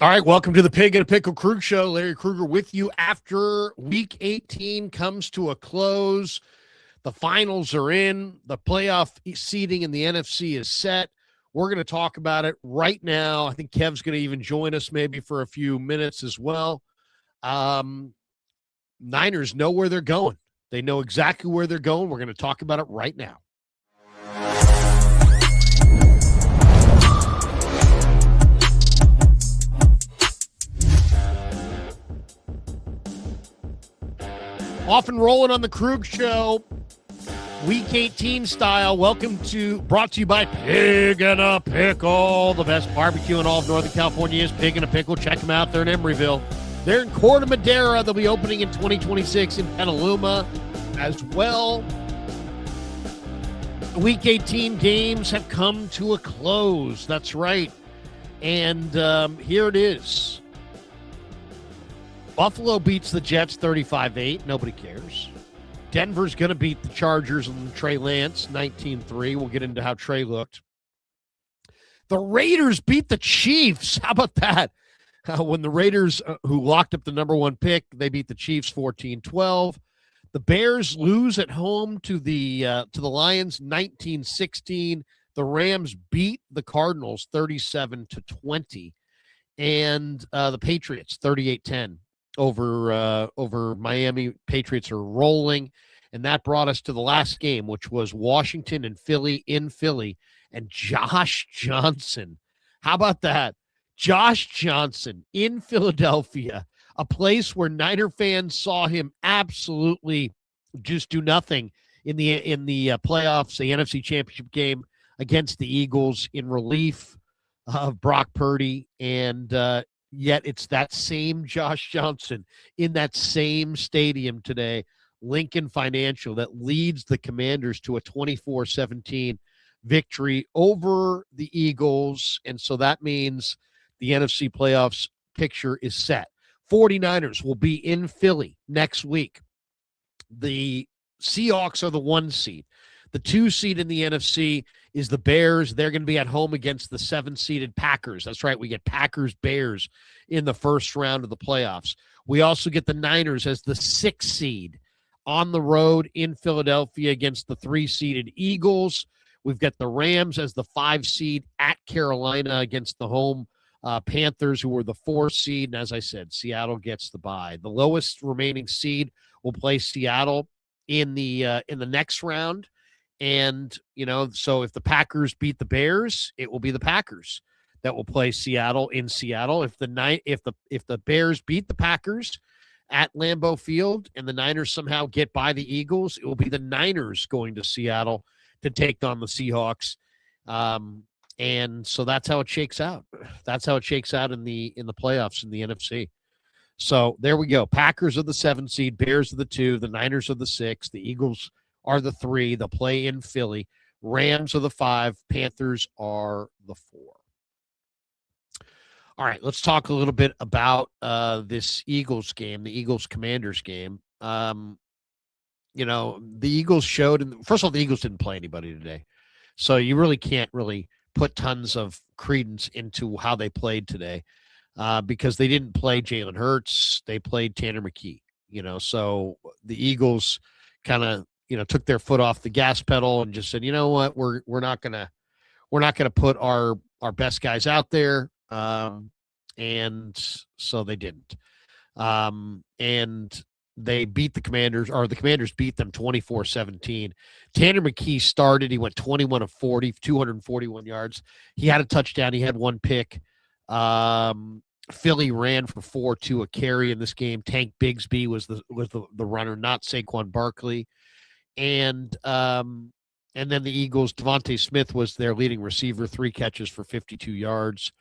All right, welcome to the Pig and a Pickle Krug Show. Larry Krueger with you after Week 18 comes to a close. The finals are in. The playoff seeding in the NFC is set. We're going to talk about it right now. I think Kev's going to even join us maybe for a few minutes as well. Niners know where they're going. They know exactly where they're going. We're going to talk about it right now. Off and rolling on the Krug Show, Week 18 style. Brought to you by Pig and a Pickle. The best barbecue in all of Northern California is Pig and a Pickle. Check them out. They're in Emeryville. They're in Corte Madera. They'll be opening in 2026 in Petaluma as well. The Week 18 games have come to a close. That's right. And here it is. Buffalo beats the Jets 35-8. Nobody cares. Denver's going to beat the Chargers and Trey Lance 19-3. We'll get into how Trey looked. The Raiders beat the Chiefs. How about that? When the Raiders, who locked up the number one pick, they beat the Chiefs 14-12. The Bears lose at home to the Lions 19-16. The Rams beat the Cardinals 37-20. And the Patriots 38-10. Over Miami. Patriots are rolling, and that brought us to the last game, which was Washington and Philly in Philly, and Josh Johnson. How about that? Josh Johnson in Philadelphia, a place where Niner fans saw him absolutely just do nothing in the playoffs, the NFC Championship game against the Eagles in relief of Brock Purdy, and yet it's that same Josh Johnson in that same stadium today, Lincoln Financial, that leads the Commanders to a 24-17 victory over the Eagles. And so that means the NFC playoffs picture is set. 49ers will be in Philly next week. The Seahawks are the 1 seed. The 2 seed in the NFC is the Bears. They're going to be at home against the 7-seeded Packers. That's right. We get Packers-Bears in the first round of the playoffs. We also get the Niners as the 6 seed on the road in Philadelphia against the 3-seeded Eagles. We've got the Rams as the 5 seed at Carolina against the home Panthers, who were the 4 seed. And as I said, Seattle gets the bye. The lowest remaining seed will play Seattle in the next round. And, so if the Packers beat the Bears, it will be the Packers that will play Seattle in Seattle. If the Bears beat the Packers at Lambeau Field and the Niners somehow get by the Eagles, it will be the Niners going to Seattle to take on the Seahawks. And so that's how it shakes out. That's how it shakes out in the playoffs in the NFC. So there we go. Packers are the 7 seed, Bears are the 2, the Niners are the 6, the Eagles are the 3. They'll play in Philly. Rams are the 5. Panthers are the 4. All right, let's talk a little bit about this Eagles game, the Eagles-Commanders game. The Eagles showed, first of all, the Eagles didn't play anybody today. So you really can't really put tons of credence into how they played today because they didn't play Jalen Hurts. They played Tanner McKee, so the Eagles kind of, took their foot off the gas pedal and just said, you know what, we're not gonna put our best guys out there, and so they didn't, and they beat the Commanders, or the Commanders beat them 24-17. Tanner McKee started; he went 21 of 40, 241 yards. He had a touchdown. He had 1 pick. Philly ran for 4 to a carry in this game. Tank Bigsby was the runner, not Saquon Barkley. And then the Eagles, Devontae Smith was their leading receiver, 3 catches for 52 yards.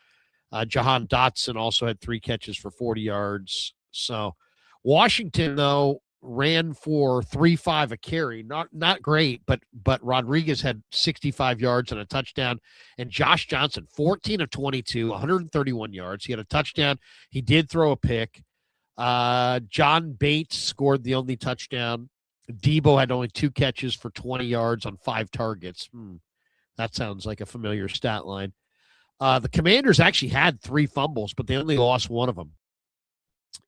Jahan Dotson also had 3 catches for 40 yards. So Washington, though, ran for 3.5 a carry. Not great, but Rodriguez had 65 yards and a touchdown. And Josh Johnson, 14 of 22, 131 yards. He had a touchdown. He did throw a pick. John Bates scored the only touchdown. Debo had only 2 catches for 20 yards on 5 targets. That sounds like a familiar stat line. The Commanders actually had 3 fumbles, but they only lost one of them.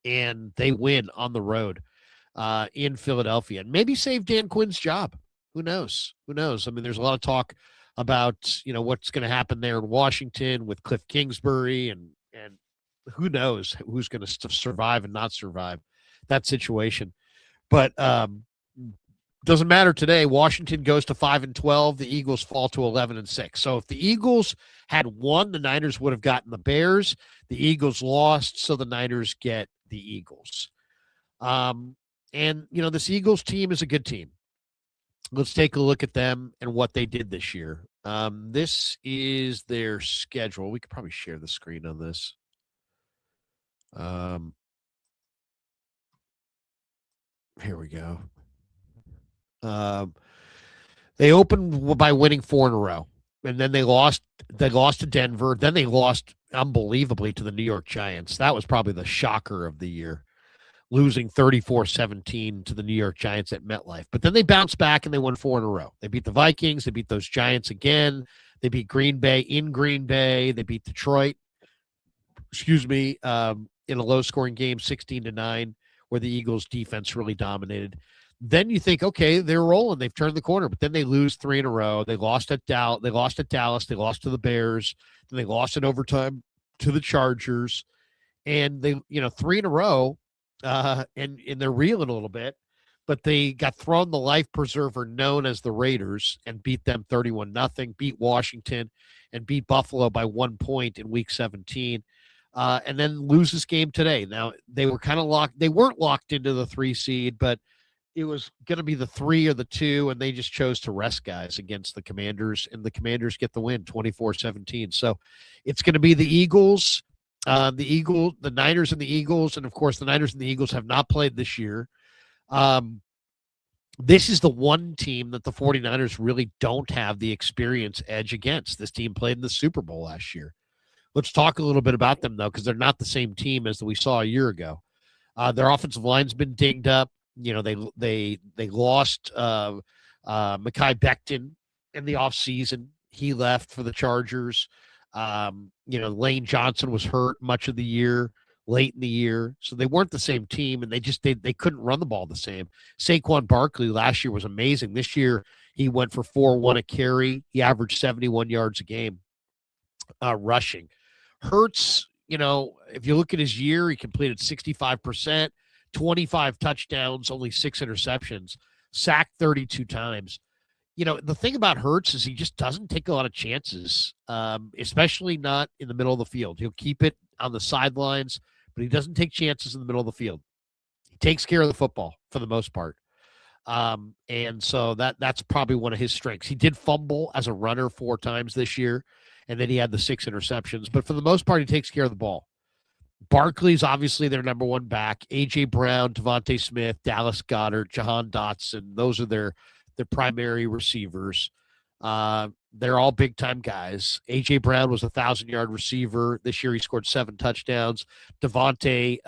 And they win on the road in Philadelphia. And maybe save Dan Quinn's job. Who knows? Who knows? I mean, there's a lot of talk about, what's going to happen there in Washington with Cliff Kingsbury and who knows who's going to survive and not survive that situation. But doesn't matter today. Washington goes to 5-12. The Eagles fall to 11-6. So if the Eagles had won, the Niners would have gotten the Bears. The Eagles lost, so the Niners get the Eagles. And this Eagles team is a good team. Let's take a look at them and what they did this year. This is their schedule. We could probably share the screen on this. Here we go. They opened by winning 4 in a row, and then they lost. They lost to Denver. Then they lost unbelievably to the New York Giants. That was probably the shocker of the year, losing 34-17 to the New York Giants at MetLife. But then they bounced back and they won 4 in a row. They beat the Vikings. They beat those Giants again. They beat Green Bay in Green Bay. They beat Detroit. In a low-scoring game, 16-9, where the Eagles' defense really dominated. Then you think, okay, they're rolling. They've turned the corner, but then they lose 3 in a row. They lost at Dallas. They lost to the Bears. Then they lost in overtime to the Chargers, and they, 3 in a row, and they're reeling a little bit. But they got thrown the life preserver known as the Raiders and beat them 31-0. Beat Washington and beat Buffalo by 1 point in Week 17. And then lose this game today. Now, they were kind of locked. They weren't locked into the 3 seed, but it was going to be the 3 or the 2, and they just chose to rest guys against the Commanders, and the Commanders get the win, 24-17. So it's going to be the Eagles, the Niners and the Eagles, and, of course, the Niners and the Eagles have not played this year. This is the one team that the 49ers really don't have the experience edge against. This team played in the Super Bowl last year. Let's talk a little bit about them, though, because they're not the same team as we saw a year ago. Their offensive line's been dinged up. They lost Mekhi Becton in the offseason. He left for the Chargers. Lane Johnson was hurt much of the year, late in the year. So they weren't the same team, and they couldn't run the ball the same. Saquon Barkley last year was amazing. This year he went for 4.1 a carry. He averaged 71 yards a game rushing. Hurts, if you look at his year, he completed 65%. 25 touchdowns, only 6 interceptions, sacked 32 times. The thing about Hurts is he just doesn't take a lot of chances, especially not in the middle of the field. He'll keep it on the sidelines, but he doesn't take chances in the middle of the field. He takes care of the football for the most part. And so that's probably one of his strengths. He did fumble as a runner 4 times this year, and then he had the 6 interceptions. But for the most part, he takes care of the ball. Barkley's obviously their number 1 back. A.J. Brown, Devontae Smith, Dallas Goedert, Jahan Dotson. Those are their primary receivers. They're all big-time guys. A.J. Brown was a 1,000-yard receiver. This year he scored 7 touchdowns. Devontae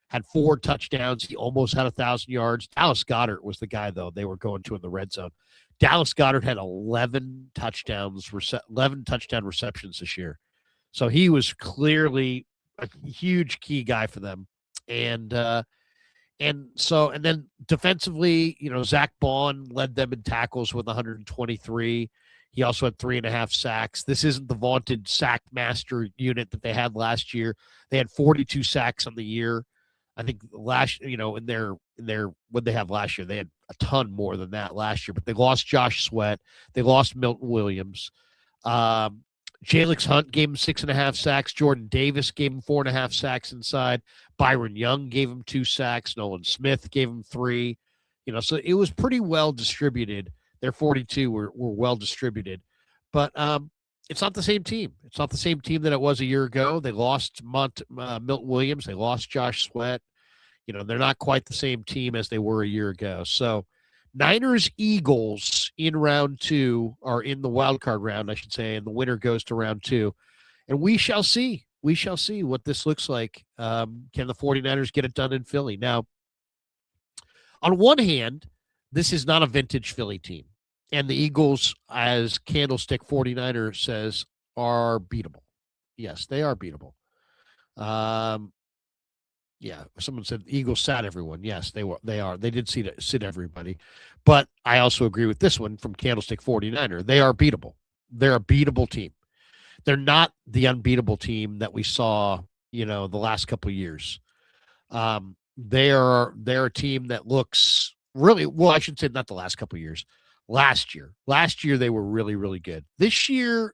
had 4 touchdowns. He almost had 1,000 yards. Dallas Goedert was the guy, though, they were going to in the red zone. Dallas Goedert had 11 touchdown receptions this year. So he was clearly a huge key guy for them. And then defensively, Zach Bond led them in tackles with 123. He also had 3.5 sacks. This isn't the vaunted sack master unit that they had last year. They had 42 sacks on the year. I think in their what they have last year, they had a ton more than that last year. But they lost Josh Sweat. They lost Milton Williams. Jalix Hunt gave him 6.5 sacks. Jordan Davis gave him 4.5 sacks inside. Byron Young gave him 2 sacks. Nolan Smith gave him 3. So it was pretty well distributed. Their 42 were well distributed. But it's not the same team. It's not the same team that it was a year ago. They lost Milton Williams. They lost Josh Sweat. They're not quite the same team as they were a year ago. So Niners Eagles in round 2, or in the wild card round, I should say, and the winner goes to round 2. And we shall see. We shall see what this looks like. Can the 49ers get it done in Philly? Now, on one hand, this is not a vintage Philly team. And the Eagles, as Candlestick 49er says, are beatable. Yes, they are beatable. Um, yeah, someone said Eagles sat everyone. Yes, they were. They are. They did sit everybody. But I also agree with this one from Candlestick 49er. They are beatable. They're a beatable team. They're not the unbeatable team that we saw, the last couple of years. They're a team that looks really well. I should say not the last couple of years. Last year they were really really good. This year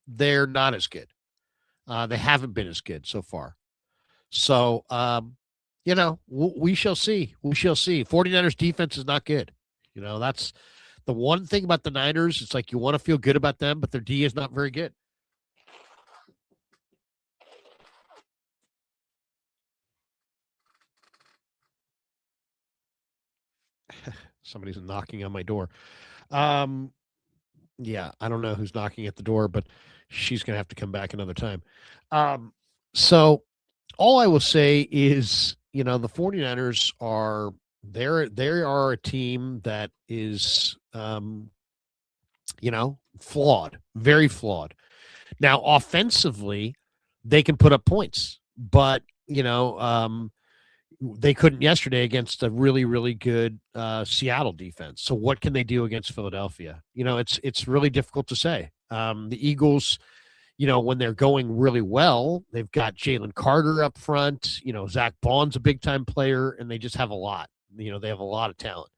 they're not as good. They haven't been as good so far. So we shall see. We shall see. 49ers defense is not good. That's the one thing about the Niners. It's like you want to feel good about them, but their D is not very good. Somebody's knocking on my door. Um, yeah, I don't know who's knocking at the door, but she's going to have to come back another time. So all I will say is, the 49ers they are a team that is, flawed, very flawed. Now, offensively, they can put up points, but, they couldn't yesterday against a really, really good Seattle defense. So what can they do against Philadelphia? It's really difficult to say. The Eagles, when they're going really well, they've got Jalen Carter up front. Zach Bond's a big time player, and they just have a lot. They have a lot of talent.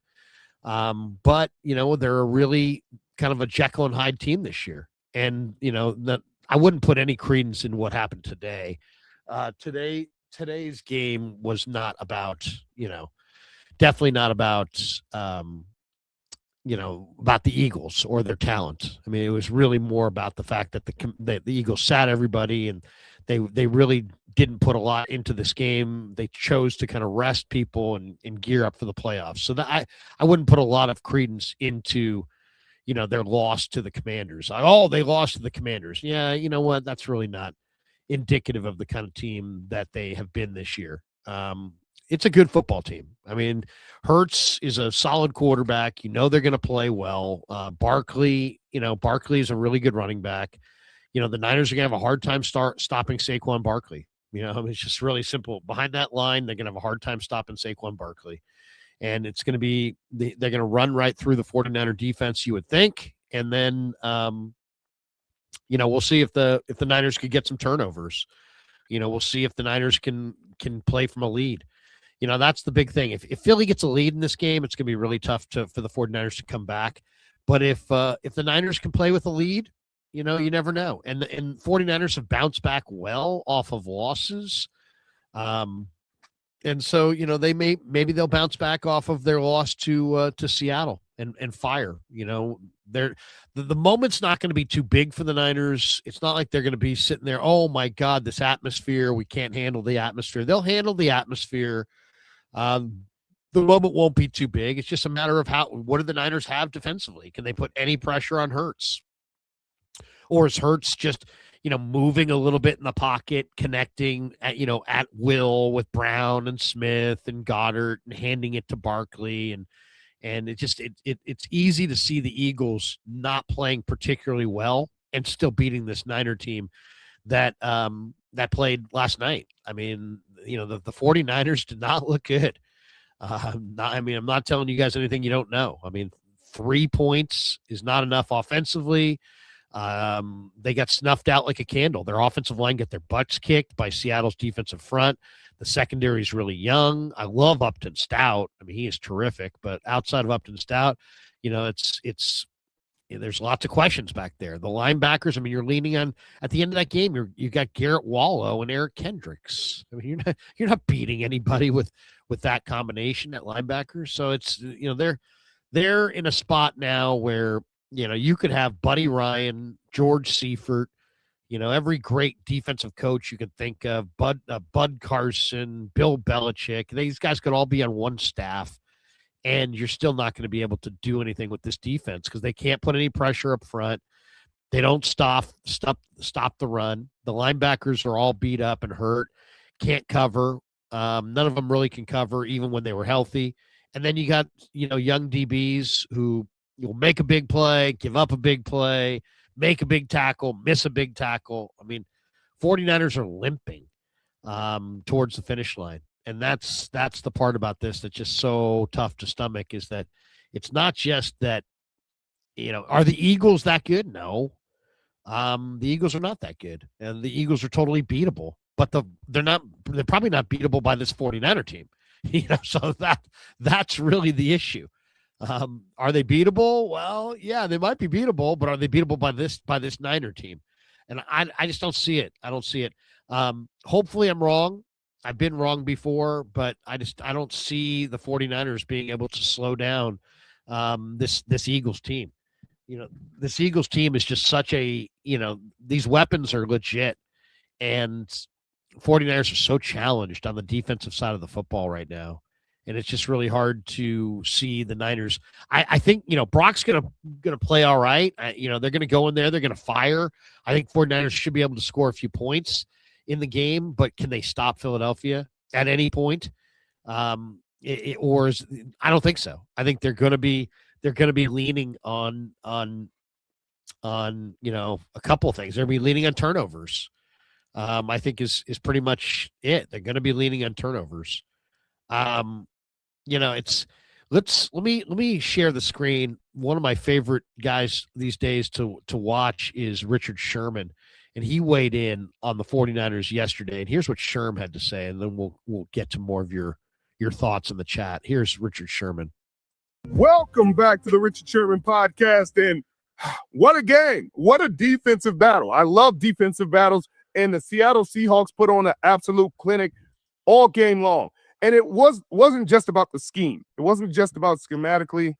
But they're a really kind of a Jekyll and Hyde team this year, and that I wouldn't put any credence in what happened today. Today's game was not about, definitely not about, about the Eagles or their talent. I mean, it was really more about the fact that the Eagles sat everybody, and they really didn't put a lot into this game. They chose to kind of rest people and gear up for the playoffs. So that I wouldn't put a lot of credence into, their loss to the Commanders. They lost to the Commanders. Yeah, you know what? That's really not indicative of the kind of team that they have been this year. It's a good football team. I mean, Hurts is a solid quarterback. They're going to play well. Barkley is a really good running back. The Niners are going to have a hard time stopping Saquon Barkley. It's just really simple. Behind that line, they're going to have a hard time stopping Saquon Barkley. And it's going to be they're going to run right through the 49er defense, you would think. And then we'll see if the Niners could get some turnovers. We'll see if the Niners can play from a lead. That's the big thing. If Philly gets a lead in this game, it's going to be really tough for the 49ers to come back. But if the Niners can play with a lead, you never know. And 49ers have bounced back well off of losses. And so, maybe they'll bounce back off of their loss to Seattle and fire. The moment's not going to be too big for the Niners. It's not like they're going to be sitting there, oh my God, this atmosphere, we can't handle the atmosphere. They'll handle the atmosphere. The moment won't be too big. It's just a matter of what do the Niners have defensively? Can they put any pressure on Hurts? Or is Hurts just, moving a little bit in the pocket, connecting at will with Brown and Smith and Goddard and handing it to Barkley, and it's easy to see the Eagles not playing particularly well and still beating this Niner team that played last night. I mean, the 49ers did not look good. I'm not telling you guys anything you don't know. I mean, 3 points is not enough offensively. They got snuffed out like a candle. Their offensive line got their butts kicked by Seattle's defensive front. The secondary is really young. I love Upton Stout. I mean, he is terrific. But outside of Upton Stout, there's lots of questions back there. The linebackers, I mean, you're leaning on at the end of that game. You got Garrett Wallow and Eric Kendricks. I mean, you're not beating anybody with that combination at linebacker. So it's they're in a spot now where you could have Buddy Ryan, George Seifert, every great defensive coach you could think of, Bud Carson, Bill Belichick. These guys could all be on one staff, and you're still not going to be able to do anything with this defense because they can't put any pressure up front. They don't stop the run. The linebackers are all beat up and hurt, can't cover. None of them really can cover, even when they were healthy. And then you got young DBs who you'll make a big play, give up a big play, make a big tackle, miss a big tackle. I mean, 49ers are limping towards the finish line. And that's the part about this that's just so tough to stomach, is that it's not just that, are the Eagles that good? No. The Eagles are not that good, and the Eagles are totally beatable, but they're probably not beatable by this 49er team. So that's really the issue. Are they beatable? Well, yeah, they might be beatable, but are they beatable by this Niner team? And I just don't see it. I don't see it. Hopefully I'm wrong. I've been wrong before, but I don't see the 49ers being able to slow down this Eagles team. This Eagles team is just such a, these weapons are legit, and 49ers are so challenged on the defensive side of the football right now. And it's just really hard to see the Niners. I think, Brock's gonna play all right. They're gonna go in there, they're gonna fire. I think 49ers should be able to score a few points in the game, but can they stop Philadelphia at any point? I don't think so. I think they're gonna be leaning on a couple of things. They're gonna be leaning on turnovers. I think is pretty much it. They're gonna be leaning on turnovers. Let me share the screen. One of my favorite guys these days to watch is Richard Sherman, and he weighed in on the 49ers yesterday. And here's what Sherm had to say, and then we'll get to more of your thoughts in the chat. Here's Richard Sherman. Welcome back to the Richard Sherman podcast, and what a game. What a defensive battle. I love defensive battles, and the Seattle Seahawks put on an absolute clinic all game long. And it wasn't just about the scheme. It wasn't just about schematically.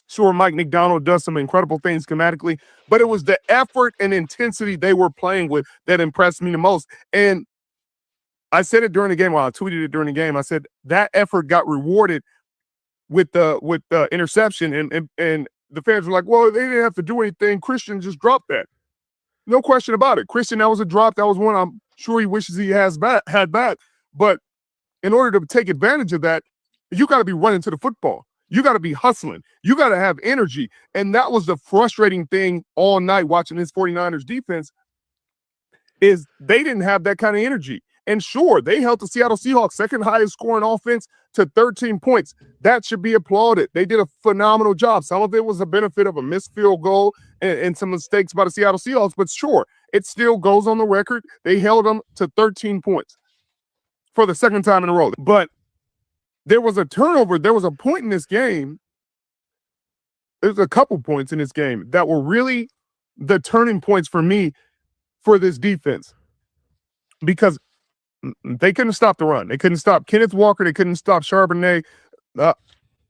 Sure, Mike McDonald does some incredible things schematically, but it was the effort and intensity they were playing with that impressed me the most. And I said it during the game, I tweeted it during the game. I said that effort got rewarded with the interception, and the fans were like, well, they didn't have to do anything. Christian just dropped that. No question about it. Christian, that was a drop. That was one I'm sure he wishes he had back. But in order to take advantage of that, you got to be running to the football. You got to be hustling. You got to have energy. And that was the frustrating thing all night watching this 49ers defense, is they didn't have that kind of energy. And sure, they held the Seattle Seahawks second highest scoring offense to 13 points. That should be applauded. They did a phenomenal job. Some of it was a benefit of a missed field goal and some mistakes by the Seattle Seahawks, but sure, it still goes on the record. They held them to 13 points for the second time in a row. But there was a turnover. There was a point in this game. There's a couple points in this game that were really the turning points for me for this defense, because they couldn't stop the run. They couldn't stop Kenneth Walker. They couldn't stop Charbonnet.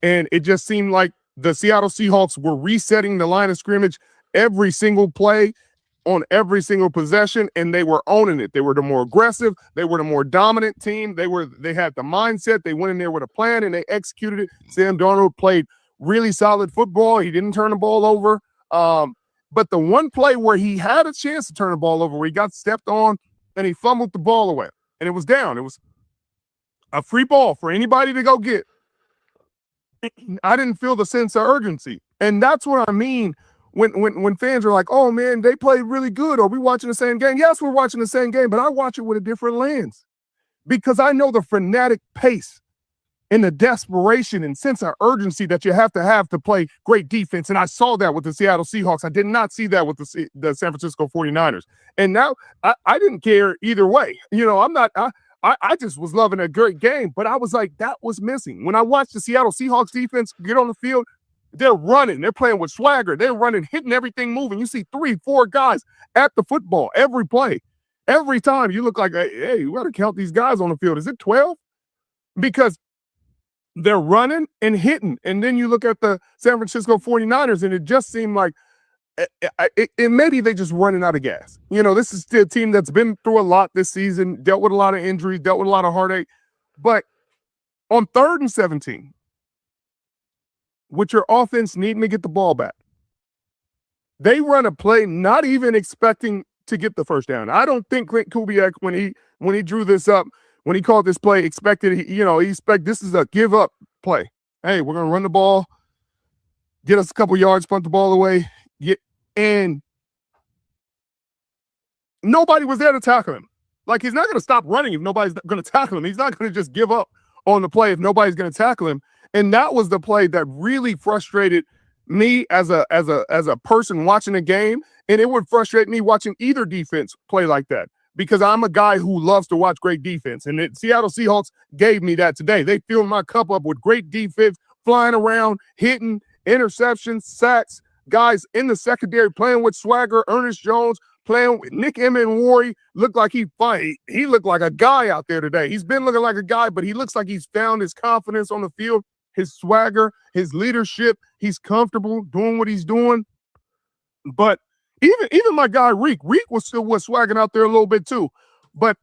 And it just seemed like the Seattle Seahawks were resetting the line of scrimmage every single play on every single possession, and they were owning it. They were the more aggressive. They were the more dominant team. They had the mindset. They went in there with a plan, and they executed it. Sam Darnold played really solid football. He didn't turn the ball over. But the one play where he had a chance to turn the ball over, where he got stepped on and he fumbled the ball away, and it was down. It was a free ball for anybody to go get. I didn't feel the sense of urgency. And that's what I mean when fans are like, oh, man, they played really good. Are we watching the same game? Yes, we're watching the same game, but I watch it with a different lens, because I know the frenetic pace and the desperation and sense of urgency that you have to play great defense. And I saw that with the Seattle Seahawks. I did not see that with the San Francisco 49ers. And now I didn't care either way. I just was loving a great game, but I was like, that was missing. When I watched the Seattle Seahawks defense get on the field, they're running. They're playing with swagger. They're running, hitting everything moving. You see 3-4 guys at the football every play. Every time you look like, hey, you got to count these guys on the field. Is it 12? Because they're running and hitting. And then you look at the San Francisco 49ers, and it just seemed like maybe they just running out of gas. This is still a team that's been through a lot this season, dealt with a lot of injuries, dealt with a lot of heartache. But on 3rd and 17, with your offense needing to get the ball back, they run a play not even expecting to get the first down. I don't think Clint Kubiak, when he drew this up, when he called this play, expected, he expect this is a give up play. Hey, we're gonna run the ball, get us a couple yards, punt the ball away, and nobody was there to tackle him. Like, he's not going to stop running if nobody's going to tackle him. He's not going to just give up on the play if nobody's going to tackle him. And that was the play that really frustrated me as a person watching the game, and it would frustrate me watching either defense play like that, because I'm a guy who loves to watch great defense, and the Seattle Seahawks gave me that today. They filled my cup up with great defense, flying around, hitting, interceptions, sacks, guys in the secondary playing with swagger. Ernest Jones playing with Nick Emenwari looked like he looked like a guy out there today. He's been looking like a guy, but he looks like he's found his confidence on the field, his swagger, his leadership. He's comfortable doing what he's doing. But even my guy Reek was swagging out there a little bit too. But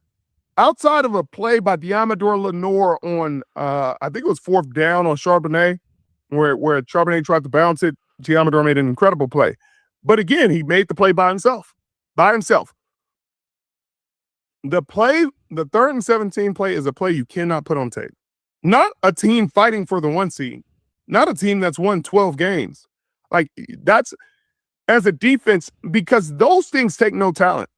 outside of a play by Diamador Lenore on I think it was 4th down on Charbonnet, where Charbonnet tried to bounce it, Diamador made an incredible play. But again, he made the play by himself. The 3rd and 17 play is a play you cannot put on tape. Not a team fighting for the 1 seed. Not a team that's won 12 games. Like, that's as a defense, because those things take no talent.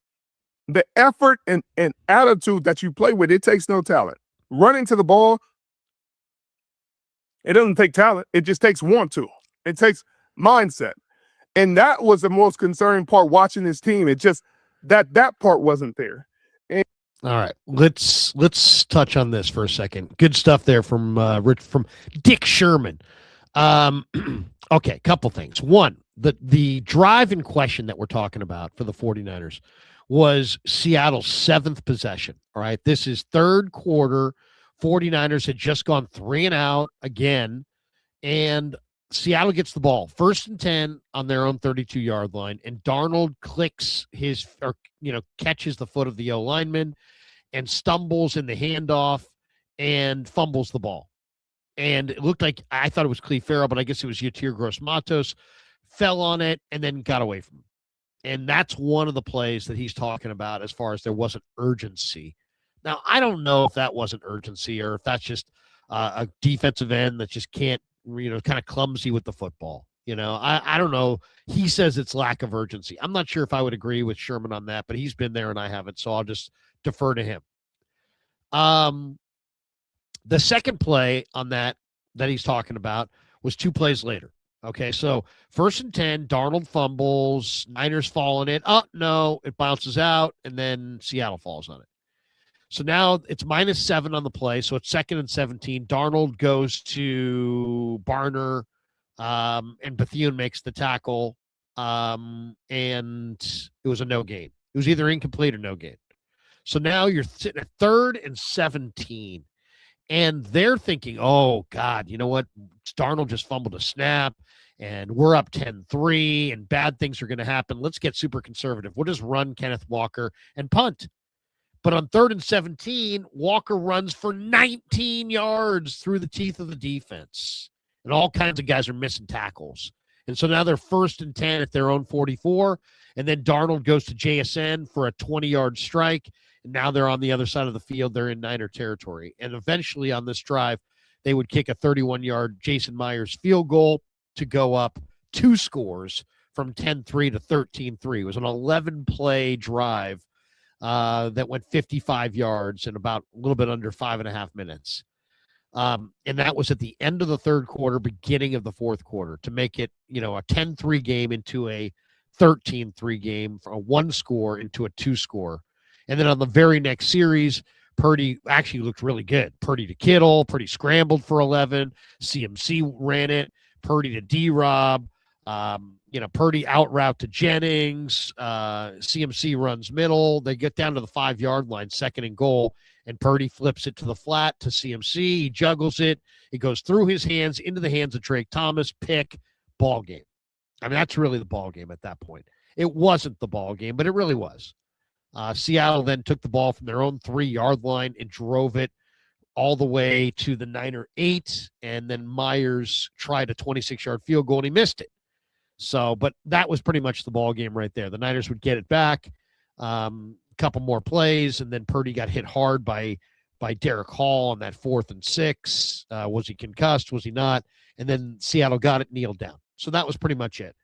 The effort and attitude that you play with, it takes no talent. Running to the ball, it doesn't take talent. It just takes want to. It takes mindset. And that was the most concerning part watching this team. It just that part wasn't there. All right, let's touch on this for a second. Good stuff there from Dick Sherman. Okay, couple things. One, the drive in question that we're talking about for the 49ers was Seattle's 7th possession. All right, this is 3rd quarter. 49ers had just gone 3 and out again, and Seattle gets the ball 1st and 10 on their own 32-yard line, and Darnold catches the foot of the O lineman and stumbles in the handoff and fumbles the ball. And it looked like, I thought it was Cleve Farrell, but I guess it was Yatir Gross-Matos, fell on it and then got away from him. And that's one of the plays that he's talking about as far as there wasn't urgency. Now, I don't know if that wasn't urgency or if that's just a defensive end that just can't, kind of clumsy with the football. I don't know. He says it's lack of urgency. I'm not sure if I would agree with Sherman on that, but he's been there and I haven't, so I'll just defer to him. The second play on that he's talking about was 2 plays later. Okay, so 1st and 10, Darnold fumbles, Niners fall on it. Oh, no, it bounces out, and then Seattle falls on it. So now it's -7 on the play, so it's 2nd and 17. Darnold goes to Barner, and Bethune makes the tackle, and it was a no gain. It was either incomplete or no gain. So now you're sitting at 3rd and 17, and they're thinking, oh, God, you know what? Darnold just fumbled a snap, and we're up 10-3, and bad things are going to happen. Let's get super conservative. We'll just run Kenneth Walker and punt. But on 3rd and 17, Walker runs for 19 yards through the teeth of the defense. And all kinds of guys are missing tackles. And so now they're 1st and 10 at their own 44. And then Darnold goes to JSN for a 20-yard strike. And now they're on the other side of the field. They're in Niner territory. And eventually on this drive, they would kick a 31-yard Jason Myers field goal to go up 2 scores from 10-3 to 13-3. It was an 11-play drive that went 55 yards in about a little bit under 5.5 minutes. And that was at the end of the 3rd quarter, beginning of the 4th quarter, to make it, a 10-3 game into a 13-3 game, from a 1 score into a 2 score. And then on the very next series, Purdy actually looked really good. Purdy to Kittle, Purdy scrambled for 11, CMC ran it, Purdy to D-Rob, Purdy out route to Jennings, CMC runs middle. They get down to the 5-yard line, 2nd and goal, and Purdy flips it to the flat to CMC. He juggles it. It goes through his hands into the hands of Drake Thomas. Pick, ball game. I mean, that's really the ball game at that point. It wasn't the ball game, but it really was. Seattle then took the ball from their own 3-yard line and drove it all the way to the Niner 8, and then Myers tried a 26-yard field goal, and he missed it. So, but that was pretty much the ball game right there. The Niners would get it back, couple more plays, and then Purdy got hit hard by Derek Hall on that 4th and 6. Was he concussed? Was he not? And then Seattle got it, kneeled down. So that was pretty much it.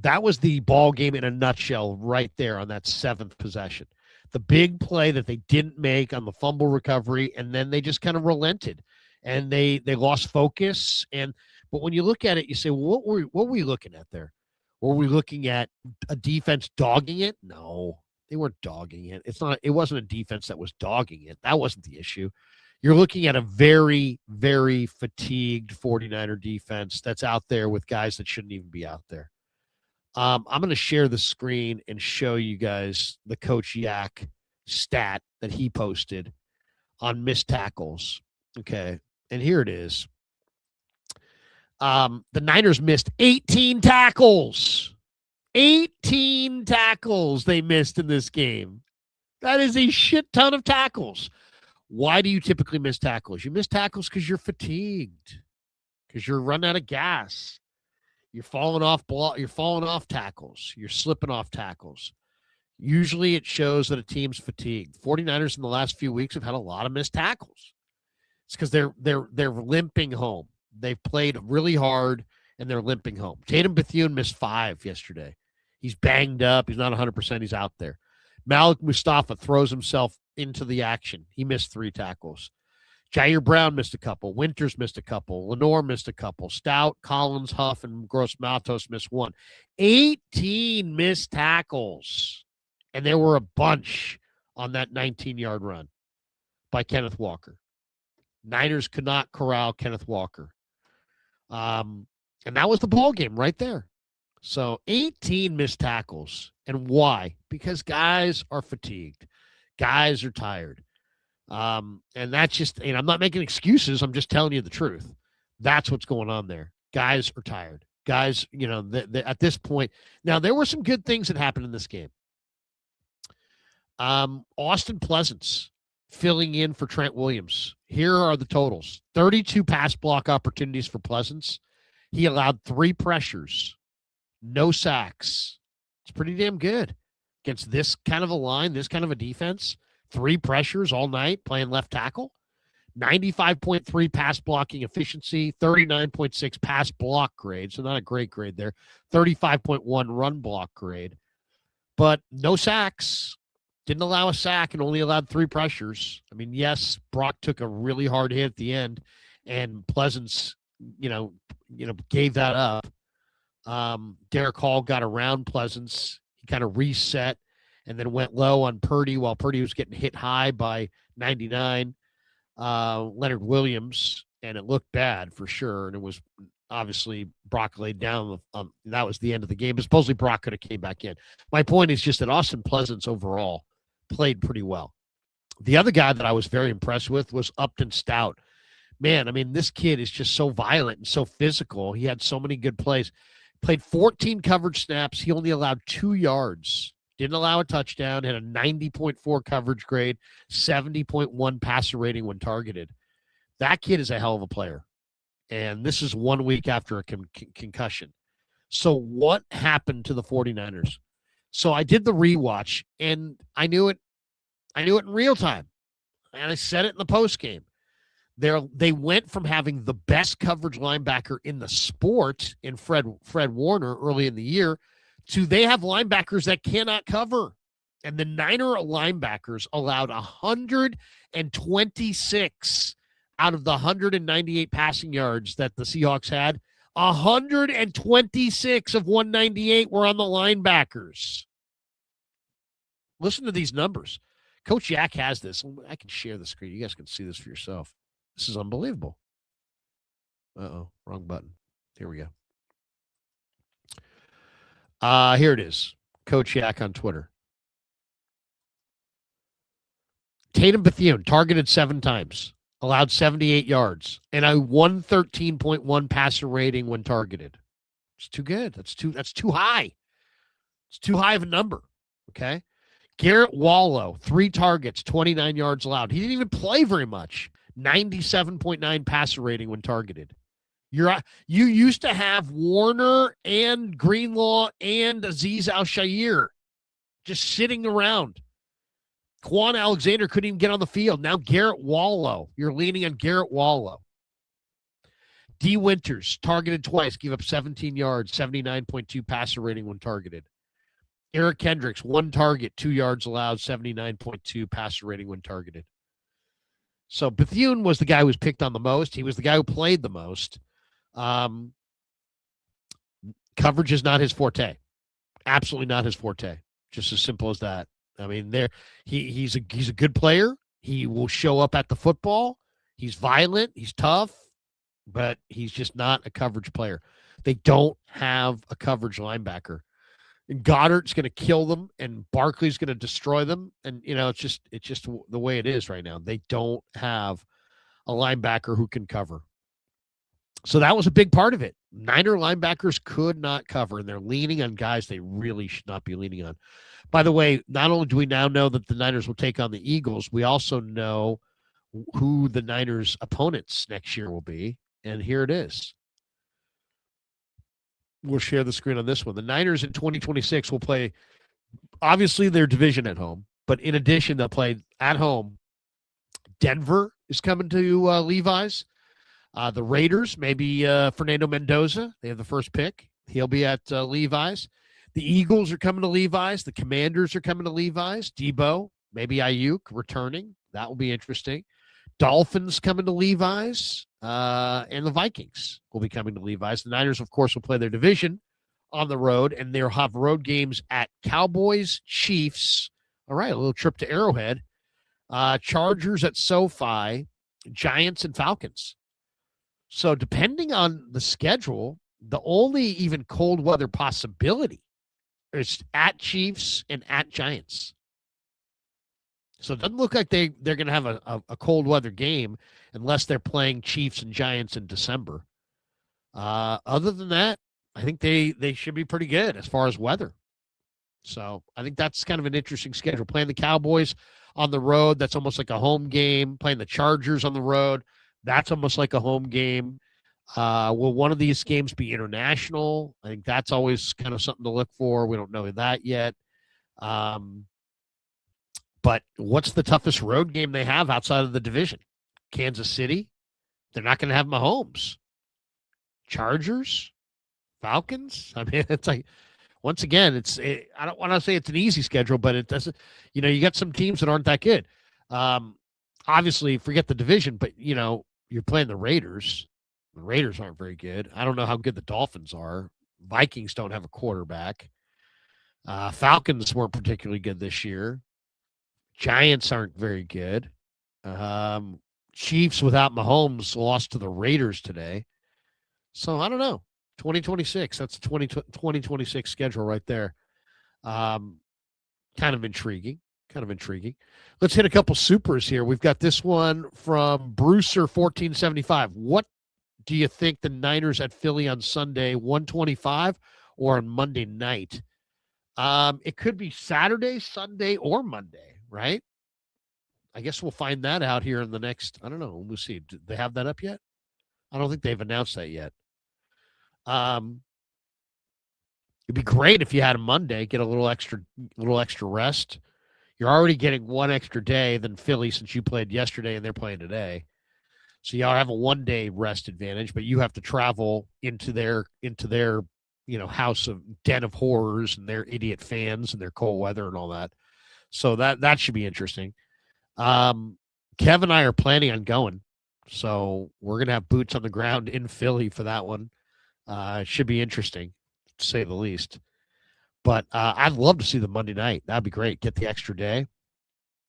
That was the ball game in a nutshell right there on that 7th possession. The big play that they didn't make on the fumble recovery, and then they just kind of relented, and they lost focus. But when you look at it, you say, well, what were we looking at there? Were we looking at a defense dogging it? No, they weren't dogging it. It wasn't a defense that was dogging it. That wasn't the issue. You're looking at a very, very fatigued 49er defense that's out there with guys that shouldn't even be out there. I'm going to share the screen and show you guys the Coach Yak stat that he posted on missed tackles. Okay. And here it is. The Niners missed 18 tackles. 18 tackles they missed in this game. That is a shit ton of tackles. Why do you typically miss tackles? You miss tackles because you're fatigued, because you're running out of gas. You're falling off tackles. You're slipping off tackles. Usually it shows that a team's fatigued. 49ers in the last few weeks have had a lot of missed tackles. It's because they're limping home. They've played really hard, and they're limping home. Tatum Bethune missed 5 yesterday. He's banged up. He's not 100%. He's out there. Malik Mustafa throws himself into the action. He missed 3 tackles. Jair Brown missed a couple. Winters missed a couple. Lenore missed a couple. Stout, Collins, Huff, and Gross-Matos missed 1. 18 missed tackles. And there were a bunch on that 19-yard run by Kenneth Walker. Niners could not corral Kenneth Walker. And that was the ball game right there. So 18 missed tackles. And why? Because guys are fatigued. Guys are tired. And that's just, and I'm not making excuses. I'm just telling you the truth. That's what's going on there. Guys are tired. Guys, at this point, now there were some good things that happened in this game. Austin Pleasance filling in for Trent Williams. Here are the totals. 32 pass block opportunities for Pleasance. He allowed 3 pressures, no sacks. It's pretty damn good against this kind of a line, this kind of a defense. 3 pressures all night playing left tackle. 95.3 pass blocking efficiency, 39.6 pass block grade. So not a great grade there. 35.1 run block grade. But no sacks. Didn't allow a sack and only allowed 3 pressures. I mean, yes, Brock took a really hard hit at the end, and Pleasance, gave that up. Derek Hall got around Pleasance. He kind of reset and then went low on Purdy while Purdy was getting hit high by 99. Leonard Williams, and it looked bad for sure. And it was obviously Brock laid down. That was the end of the game. But supposedly Brock could have came back in. My point is just that Austin Pleasance overall played pretty well. The other guy that I was very impressed with was Upton Stout. Man, I mean, this kid is just so violent and so physical. He had so many good plays. Played 14 coverage snaps. He only allowed 2 yards. Didn't allow a touchdown. Had a 90.4 coverage grade, 70.1 passer rating when targeted. That kid is a hell of a player. And this is 1 week after a concussion. So what happened to the 49ers? So I did the rewatch, and I knew it in real time. And I said it in the post game. They went from having the best coverage linebacker in the sport in Fred Warner early in the year to they have linebackers that cannot cover. And the Niner linebackers allowed 126 out of the 198 passing yards that the Seahawks had. 126 of 198 were on the linebackers. Listen to these numbers. Coach Yak has this. I can share the screen. You guys can see this for yourself. This is unbelievable. Uh-oh, wrong button. Here we go. Here it is. Coach Yak on Twitter. Tatum Bethune targeted 7 times, allowed 78 yards, and a 113.1 passer rating when targeted. It's too good. That's too high. It's too high of a number. Okay. Garrett Wallow, 3 targets, 29 yards allowed. He didn't even play very much. 97.9 passer rating when targeted. You used to have Warner and Greenlaw and Azeez Al-Shaair just sitting around. Quan Alexander couldn't even get on the field. Now Garrett Wallow. You're leaning on Garrett Wallow. D. Winters, targeted twice, gave up 17 yards, 79.2 passer rating when targeted. Eric Kendricks, 1 target, 2 yards allowed, 79.2 passer rating when targeted. So Bethune was the guy who was picked on the most. He was the guy who played the most. Coverage is not his forte. Absolutely not his forte. Just as simple as that. I mean, he's a good player. He will show up at the football. He's violent. He's tough, but he's just not a coverage player. They don't have a coverage linebacker. And Goddard's going to kill them, and Barkley's going to destroy them. And it's just the way it is right now. They don't have a linebacker who can cover. So that was a big part of it. Niner linebackers could not cover, and they're leaning on guys they really should not be leaning on. By the way, not only do we now know that the Niners will take on the Eagles, we also know who the Niners' opponents next year will be, and here it is. We'll share the screen on this one. The Niners in 2026 will play, obviously, their division at home, but in addition, they'll play at home. Denver is coming to Levi's. The Raiders, maybe Fernando Mendoza. They have the first pick. He'll be at Levi's. The Eagles are coming to Levi's. The Commanders are coming to Levi's. Debo, maybe Ayuk returning. That will be interesting. Dolphins coming to Levi's. And the Vikings will be coming to Levi's. The Niners, of course, will play their division on the road, and they'll have road games at Cowboys, Chiefs. All right, a little trip to Arrowhead. Chargers at SoFi, Giants and Falcons. So depending on the schedule, the only even cold weather possibility is at Chiefs and at Giants. So it doesn't look like they're going to have a cold weather game unless they're playing Chiefs and Giants in December. Other than that, I think they should be pretty good as far as weather. So I think that's kind of an interesting schedule. Playing the Cowboys on the road, that's almost like a home game. Playing the Chargers on the road, that's almost like a home game. Will one of these games be international? I think that's always kind of something to look for. We don't know that yet. But what's the toughest road game they have outside of the division? Kansas City? They're not going to have Mahomes. Chargers? Falcons? I mean, it's like, once again, I don't want to say it's an easy schedule, but it doesn't, you got some teams that aren't that good. Obviously, forget the division, but, you're playing the Raiders. The Raiders aren't very good. I don't know how good the Dolphins are. Vikings don't have a quarterback. Falcons weren't particularly good this year. Giants aren't very good. Chiefs without Mahomes lost to the Raiders today. So I don't know. 2026. That's a 2026 schedule right there. Kind of intriguing. Let's hit a couple supers here. We've got this one from Brucer 1475. What do you think the Niners at Philly on Sunday, 125 or on Monday night? It could be Saturday, Sunday, or Monday, right? I guess we'll find that out here in the next, I don't know. We'll see. Do they have that up yet? I don't think they've announced that yet. It'd be great if you had a Monday, get a little extra rest. You're already getting one extra day than Philly since you played yesterday and they're playing today. So y'all have a 1 day rest advantage, but you have to travel into their house of den of horrors and their idiot fans and their cold weather and all that. So that should be interesting. Kev and I are planning on going. So we're going to have boots on the ground in Philly for that one. It should be interesting, to say the least. But I'd love to see the Monday night. That'd be great. Get the extra day.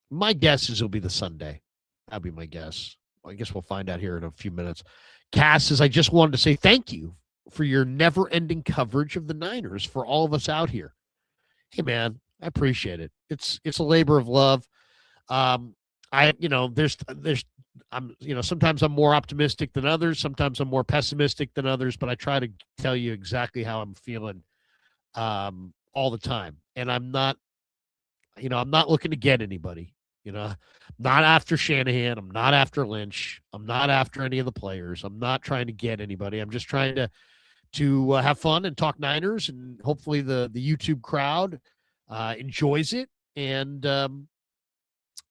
My guess is it'll be the Sunday. That'd be my guess. I guess we'll find out here in a few minutes. Cass says, I just wanted to say thank you for your never-ending coverage of the Niners for all of us out here. Hey, man, I appreciate it. It's a labor of love. Sometimes I'm more optimistic than others. Sometimes I'm more pessimistic than others, but I try to tell you exactly how I'm feeling all the time. And I'm not looking to get anybody, not after Shanahan. I'm not after Lynch. I'm not after any of the players. I'm not trying to get anybody. I'm just trying to have fun and talk Niners, and hopefully the YouTube crowd enjoys it. And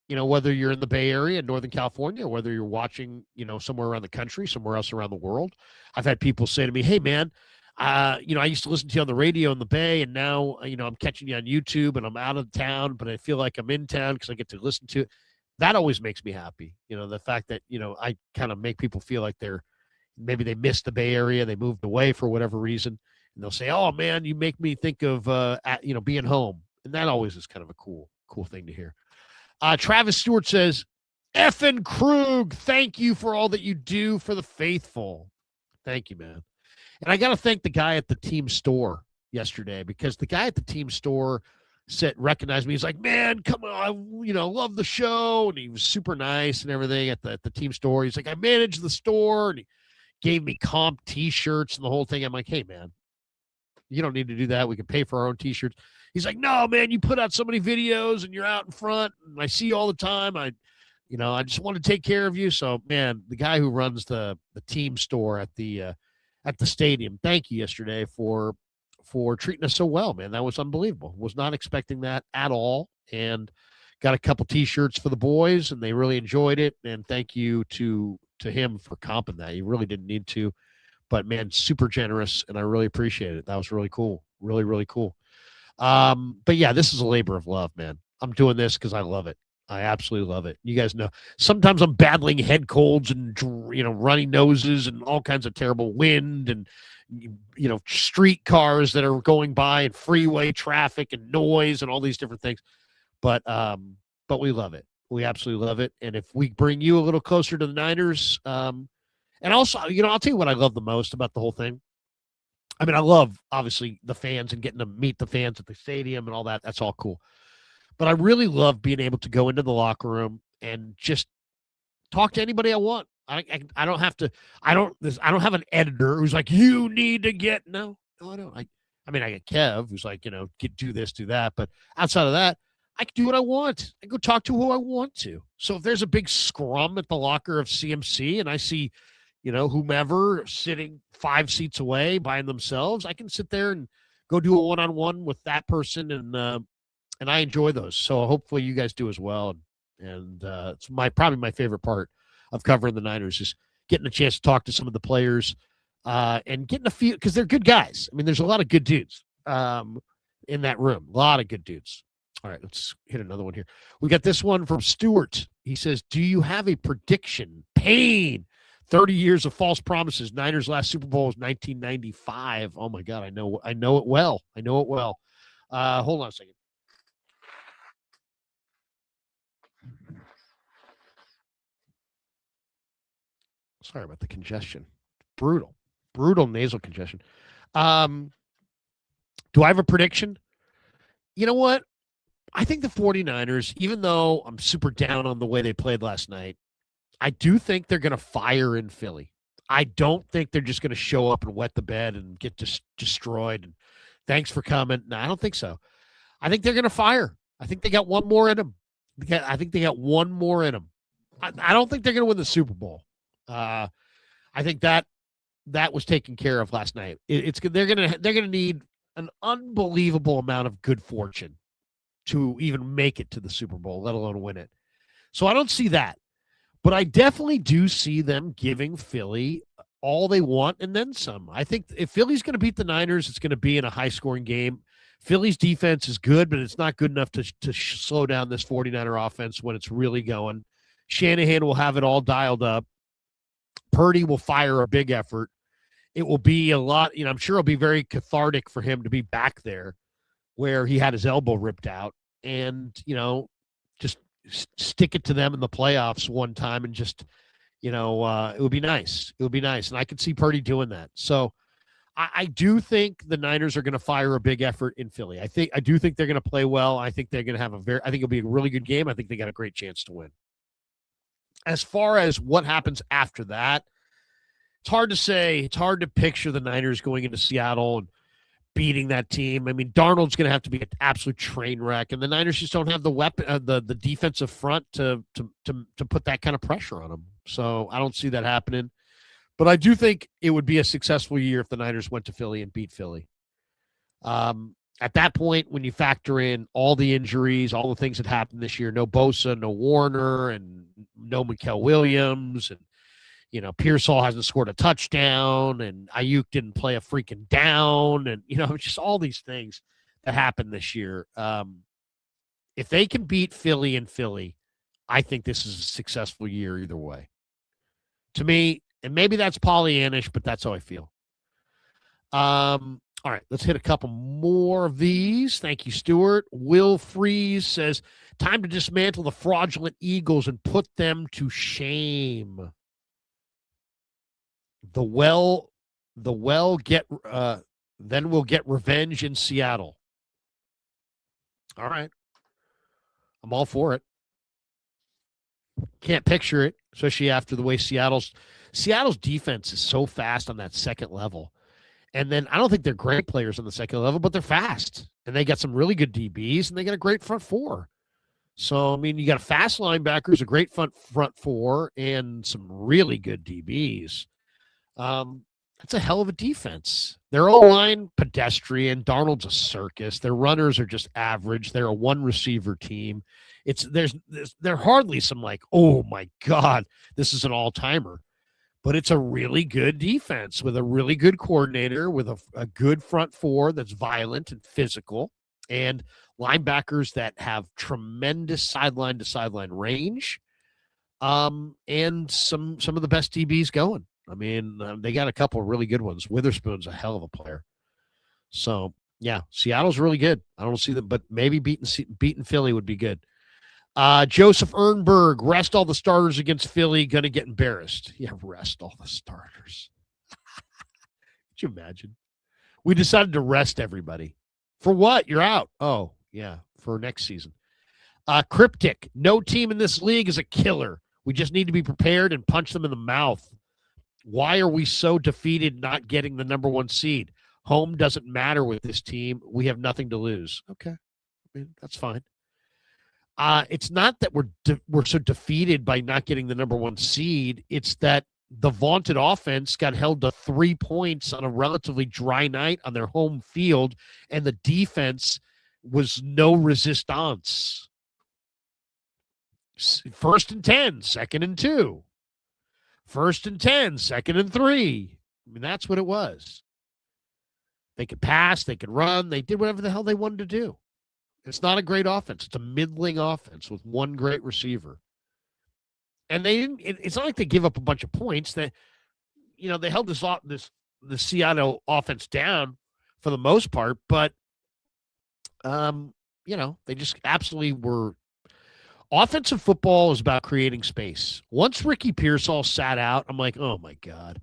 whether you're in the Bay Area in Northern California, whether you're watching, somewhere around the country, somewhere else around the world. I've had people say to me, hey, man, I used to listen to you on the radio in the Bay, and now, I'm catching you on YouTube, and I'm out of town, but I feel like I'm in town because I get to listen to it. That always makes me happy. The fact that, I kind of make people feel like maybe they missed the Bay Area, they moved away for whatever reason, and they'll say, oh, man, you make me think of, being home. And that always is kind of a cool thing to hear. Travis Stewart says, Effin Krug, thank you for all that you do for the faithful. Thank you, man. And I got to thank the guy at the team store yesterday, because the guy at the team store recognized me. He's like, man, come on, I love the show. And he was super nice and everything at the team store. He's like, I manage the store. And he gave me comp T-shirts and the whole thing. I'm like, hey, man, you don't need to do that. We can pay for our own T-shirts. He's like, no, man, you put out so many videos and you're out in front and I see you all the time. I just want to take care of you. So, man, the guy who runs the team store at the stadium, thank you yesterday for treating us so well, man. That was unbelievable. Was not expecting that at all. And got a couple T-shirts for the boys and they really enjoyed it. And thank you to him for comping that. He really didn't need to, but man, super generous. And I really appreciate it. That was really cool. Really, really cool. But yeah, this is a labor of love, man. I'm doing this because I love it. I absolutely love it. You guys know, sometimes I'm battling head colds and, runny noses and all kinds of terrible wind and, street cars that are going by and freeway traffic and noise and all these different things. But we love it. We absolutely love it. And if we bring you a little closer to the Niners, and also, I'll tell you what I love the most about the whole thing. I mean, I love, obviously, the fans and getting to meet the fans at the stadium and all that. That's all cool. But I really love being able to go into the locker room and just talk to anybody I want. I don't have to. I don't have an editor who's like, you need to get. No, I don't. I mean, I get Kev who's like, do this, do that. But outside of that, I can do what I want. I go talk to who I want to. So if there's a big scrum at the locker of CMC and I see, whomever sitting 5 seats away by themselves, I can sit there and go do a one-on-one with that person. And I enjoy those. So hopefully you guys do as well. And it's probably my favorite part of covering the Niners is getting a chance to talk to some of the players and getting a feel, because they're good guys. I mean, there's a lot of good dudes in that room. A lot of good dudes. All right, let's hit another one here. We got this one from Stuart. He says, do you have a prediction? Pain. 30 years of false promises. Niners' last Super Bowl was 1995. Oh, my God. I know it well. Hold on a second. Sorry about the congestion. Brutal nasal congestion. Do I have a prediction? You know what? I think the 49ers, even though I'm super down on the way they played last night, I do think they're going to fire in Philly. I don't think they're just going to show up and wet the bed and get destroyed. And thanks for coming. No, I don't think so. I think they're going to fire. I think they got one more in them. I think they got one more in them. I don't think they're going to win the Super Bowl. I think that was taken care of last night. They're gonna need an unbelievable amount of good fortune to even make it to the Super Bowl, let alone win it. So I don't see that, but I definitely do see them giving Philly all they want and then some. I think if Philly's going to beat the Niners, it's going to be in a high-scoring game. Philly's defense is good, but it's not good enough to slow down this 49er offense when it's really going. Shanahan will have it all dialed up. Purdy will fire a big effort. It will be a lot, I'm sure it'll be very cathartic for him to be back there where he had his elbow ripped out and, just stick it to them in the playoffs one time and just, it would be nice. It would be nice. And I could see Purdy doing that. So I do think the Niners are going to fire a big effort in Philly. I do think they're going to play well. I think they're going to have I think it'll be a really good game. I think they got a great chance to win. As far as what happens after that, it's hard to say. It's hard to picture the Niners going into Seattle and beating that team. I mean, Darnold's going to have to be an absolute train wreck, and the Niners just don't have the weapon, the defensive front to put that kind of pressure on them. So I don't see that happening. But I do think it would be a successful year if the Niners went to Philly and beat Philly. at that point, when you factor in all the injuries, all the things that happened this year, no Bosa, no Warner, and no Mikael Williams, and Pearsall hasn't scored a touchdown, and Ayuk didn't play a freaking down, and just all these things that happened this year. If they can beat Philly in Philly, I think this is a successful year either way. To me, and maybe that's Pollyannish, but that's how I feel. All right, let's hit a couple more of these. Thank you, Stuart. Will Freeze says, time to dismantle the fraudulent Eagles and put them to shame. Then we'll get revenge in Seattle. All right. I'm all for it. Can't picture it, especially after the way Seattle's defense is so fast on that second level. And then I don't think they're great players on the second level, but they're fast. And they got some really good DBs, and they got a great front four. So, I mean, you got a fast linebackers, a great front four, and some really good DBs. That's a hell of a defense. Their O-line, pedestrian. Darnold's a circus. Their runners are just average. They're a one-receiver team. They're hardly some like, oh, my God, this is an all-timer. But it's a really good defense with a really good coordinator, with a good front four that's violent and physical, and linebackers that have tremendous sideline-to-sideline range, and some of the best DBs going. I mean, they got a couple of really good ones. Witherspoon's a hell of a player. So, yeah, Seattle's really good. I don't see them, but maybe beating Philly would be good. Joseph Ernberg, rest all the starters against Philly, going to get embarrassed. Yeah, rest all the starters. Could you imagine? We decided to rest everybody. For what? You're out. Oh, yeah, for next season. Cryptic, no team in this league is a killer. We just need to be prepared and punch them in the mouth. Why are we so defeated not getting the number one seed? Home doesn't matter with this team. We have nothing to lose. Okay. I mean, that's fine. It's not that we're so defeated by not getting the number one seed. It's that the vaunted offense got held to 3 points on a relatively dry night on their home field, and the defense was no resistance. 1st and 10, 2nd and 2. 1st and 10, 2nd and 3. I mean, that's what it was. They could pass, they could run, they did whatever the hell they wanted to do. It's not a great offense. It's a middling offense with one great receiver. And they didn't. It's not like they give up a bunch of points. They held the Seattle offense down for the most part, but they just absolutely were. Offensive football is about creating space. Once Ricky Pearsall sat out, I'm like, oh my God,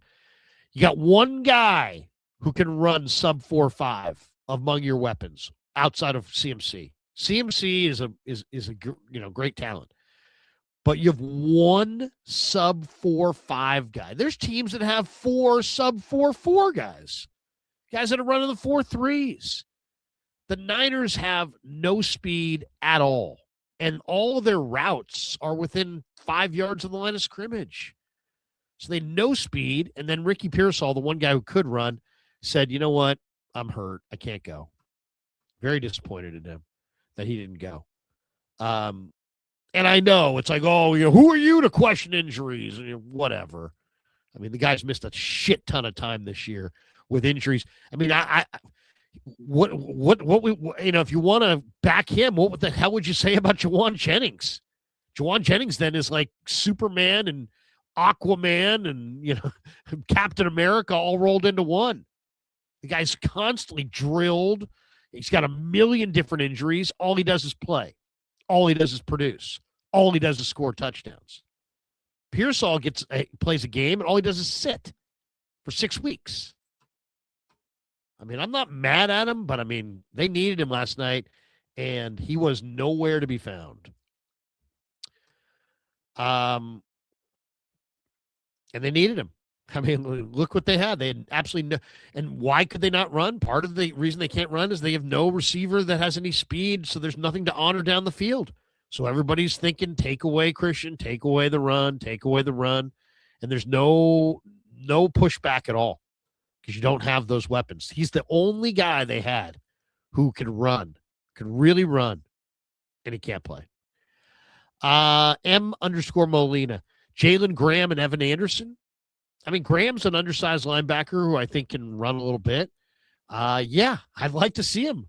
you got one guy who can run sub 4.5 among your weapons outside of CMC. CMC is a great talent. But you have one sub 4.5 guy. There's teams that have 4 sub 4.4 guys. Guys that are running the 4.3s. The Niners have no speed at all. And all of their routes are within 5 yards of the line of scrimmage. So they had no speed. And then Ricky Pearsall, the one guy who could run, said, you know what? I'm hurt. I can't go. Very disappointed in him that he didn't go. And I know it's like, oh, who are you to question injuries? Whatever. I mean, the guy's missed a shit ton of time this year with injuries. I mean, what if you want to back him, what the hell would you say about Jawan Jennings? Jawan Jennings then is like Superman and Aquaman and Captain America all rolled into one. The guy's constantly drilled. He's got a million different injuries. All he does is play. All he does is produce. All he does is score touchdowns. Pearsall plays a game, and all he does is sit for 6 weeks. I mean, I'm not mad at him, but, I mean, they needed him last night, and he was nowhere to be found. And they needed him. I mean, look what they had. They had absolutely no – and why could they not run? Part of the reason they can't run is they have no receiver that has any speed, so there's nothing to honor down the field. So everybody's thinking, take away Christian, take away the run, and there's no pushback at all because you don't have those weapons. He's the only guy they had who can really run, and he can't play. M_Molina, Jalen Graham and Evan Anderson. I mean, Graham's an undersized linebacker who I think can run a little bit. Yeah, I'd like to see him.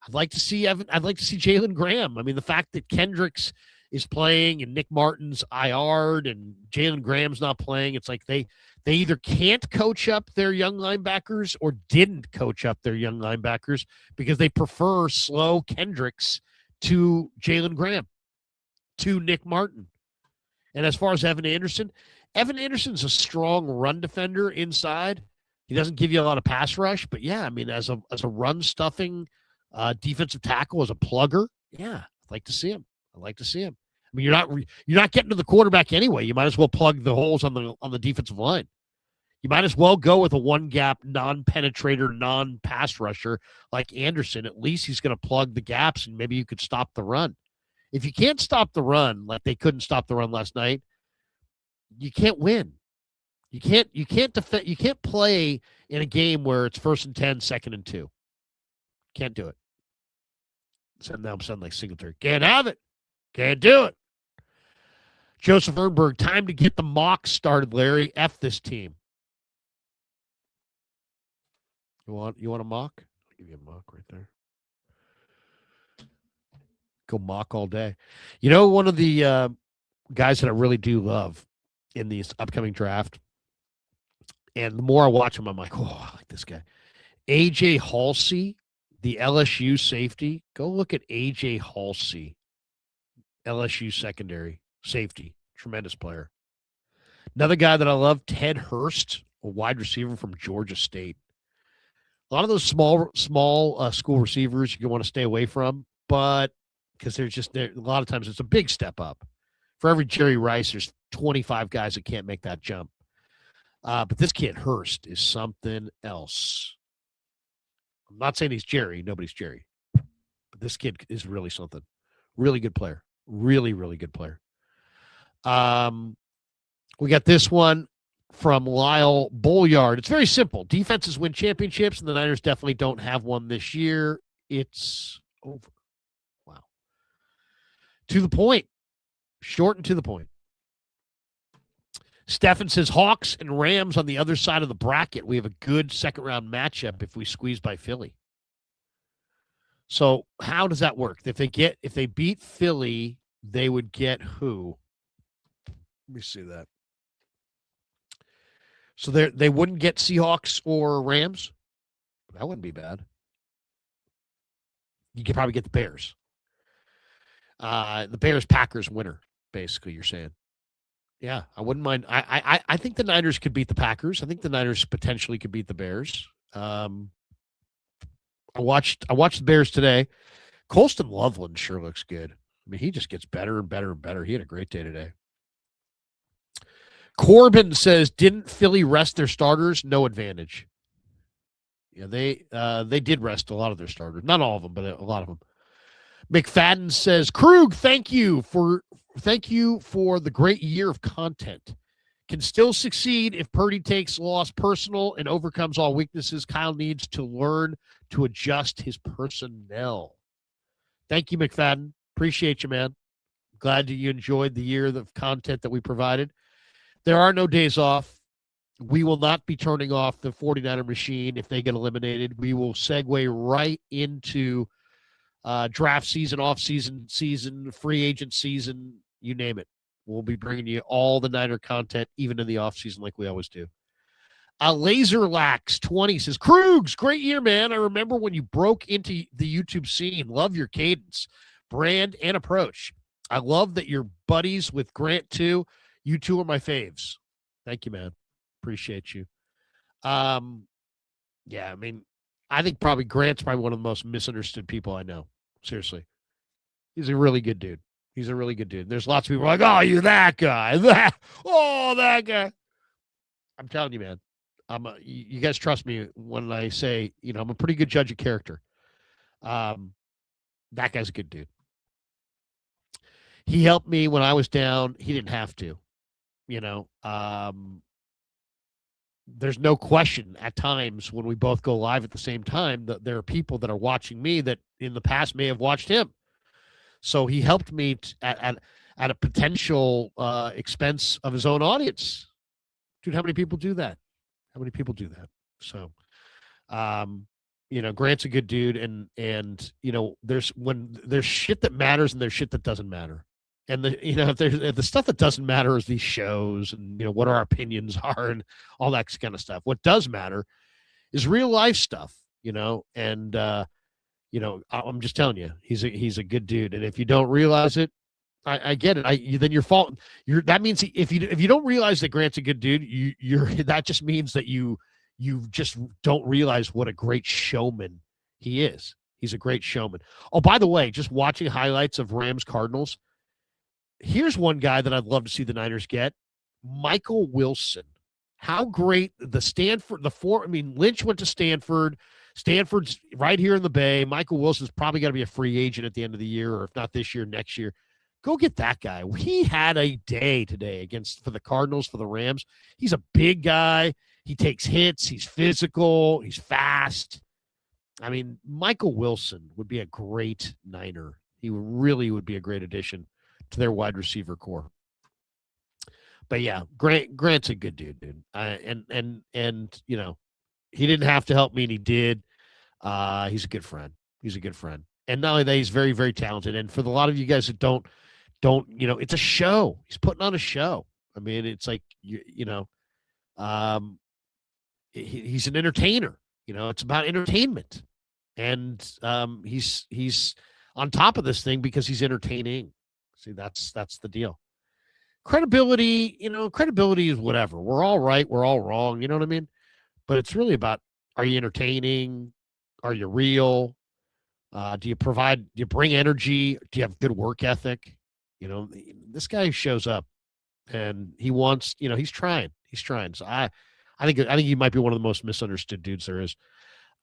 I'd like to see Jalen Graham. I mean, the fact that Kendricks is playing and Nick Martin's IR'd and Jalen Graham's not playing, it's like they either can't coach up their young linebackers or didn't coach up their young linebackers because they prefer slow Kendricks to Jalen Graham, to Nick Martin. And as far as Evan Anderson's a strong run defender inside. He doesn't give you a lot of pass rush, but yeah, I mean, as a run stuffing defensive tackle, as a plugger, yeah, I'd like to see him. I mean, you're not getting to the quarterback anyway. You might as well plug the holes on the defensive line. You might as well go with a one gap, non-penetrator, non-pass rusher like Anderson. At least he's going to plug the gaps, and maybe you could stop the run. If you can't stop the run, like they couldn't stop the run last night, you can't win. You can't defend. You can't play in a game where it's 1st and 10, 2nd and 2. Can't do it. So now I'm sounding like Singletary. Can't have it. Can't do it. Joseph Ernberg, time to get the mock started, Larry. F this team. You want a mock? I'll give you a mock right there. Go mock all day. You know, one of the guys that I really do love in this upcoming draft, and the more I watch him, I'm like, oh, I like this guy. AJ Halsey, the LSU safety. Go look at AJ Halsey, LSU secondary safety. Tremendous player. Another guy that I love, Ted Hurst, a wide receiver from Georgia State. A lot of those small school receivers you want to stay away from, but because they're a lot of times it's a big step up. For every Jerry Rice, there's 25 guys that can't make that jump. But this kid, Hurst, is something else. I'm not saying he's Jerry. Nobody's Jerry. But this kid is really something. Really good player. Really, really good player. We got this one from Lyle Bolliard. It's very simple. Defenses win championships, and the Niners definitely don't have one this year. It's over. Wow. To the point. Short and to the point. Stefan says Hawks and Rams on the other side of the bracket. We have a good second-round matchup if we squeeze by Philly. So how does that work? If they beat Philly, they would get who? Let me see that. So they wouldn't get Seahawks or Rams? That wouldn't be bad. You could probably get the Bears. The Bears-Packers winner, basically, you're saying. Yeah, I wouldn't mind. I think the Niners could beat the Packers. I think the Niners potentially could beat the Bears. I watched the Bears today. Colston Loveland sure looks good. I mean, he just gets better and better and better. He had a great day today. Corbin says, didn't Philly rest their starters? No advantage. Yeah, they did rest a lot of their starters. Not all of them, but a lot of them. McFadden says, Krug, thank you for the great year of content. Can still succeed if Purdy takes loss personal and overcomes all weaknesses. Kyle needs to learn to adjust his personnel. Thank you, McFadden. Appreciate you, man. Glad that you enjoyed the year of content that we provided. There are no days off. We will not be turning off the 49er machine if they get eliminated. We will segue right into draft season, off-season season, free agent season, you name it. We'll be bringing you all the Niner content, even in the off-season like we always do. Laserlax20 says, Krugs, great year, man. I remember when you broke into the YouTube scene. Love your cadence, brand, and approach. I love that you're buddies with Grant, too. You two are my faves. Thank you, man. Appreciate you. Yeah, I mean, I think probably Grant's probably one of the most misunderstood people I know. Seriously. He's a really good dude. There's lots of people like, oh, you're that guy. That guy. I'm telling you, man. You guys trust me when I say, I'm a pretty good judge of character. That guy's a good dude. He helped me when I was down. He didn't have to, there's no question at times when we both go live at the same time that there are people that are watching me that in the past may have watched him. So he helped me at a potential expense of his own audience. Dude, how many people do that? How many people do that? So, Grant's a good dude, and there's shit that matters and there's shit that doesn't matter. And if the stuff that doesn't matter is these shows and what our opinions are and all that kind of stuff. What does matter is real life stuff, and I'm just telling you, he's a good dude. And if you don't realize it, I get it. Then you're fault. That means if you don't realize that Grant's a good dude, that just means that you just don't realize what a great showman he is. He's a great showman. Oh, by the way, just watching highlights of Rams Cardinals. Here's one guy that I'd love to see the Niners get, Michael Wilson. How great Lynch went to Stanford. Stanford's right here in the Bay. Michael Wilson's probably got to be a free agent at the end of the year, or if not this year, next year. Go get that guy. He had a day today for the Cardinals, for the Rams. He's a big guy. He takes hits. He's physical. He's fast. I mean, Michael Wilson would be a great Niner. He really would be a great addition to their wide receiver core. But yeah, Grant's a good dude. And he didn't have to help me, and he did. He's a good friend. And not only that, he's very, very talented. And for a lot of you guys that don't, it's a show. He's putting on a show. I mean, it's like, he's an entertainer. It's about entertainment. And he's on top of this thing because he's entertaining. See, that's the deal. Credibility is whatever. We're all right. We're all wrong. You know what I mean? But it's really about, are you entertaining? Are you real? Do you bring energy? Do you have good work ethic? This guy shows up and he wants, he's trying. So I think he might be one of the most misunderstood dudes there is.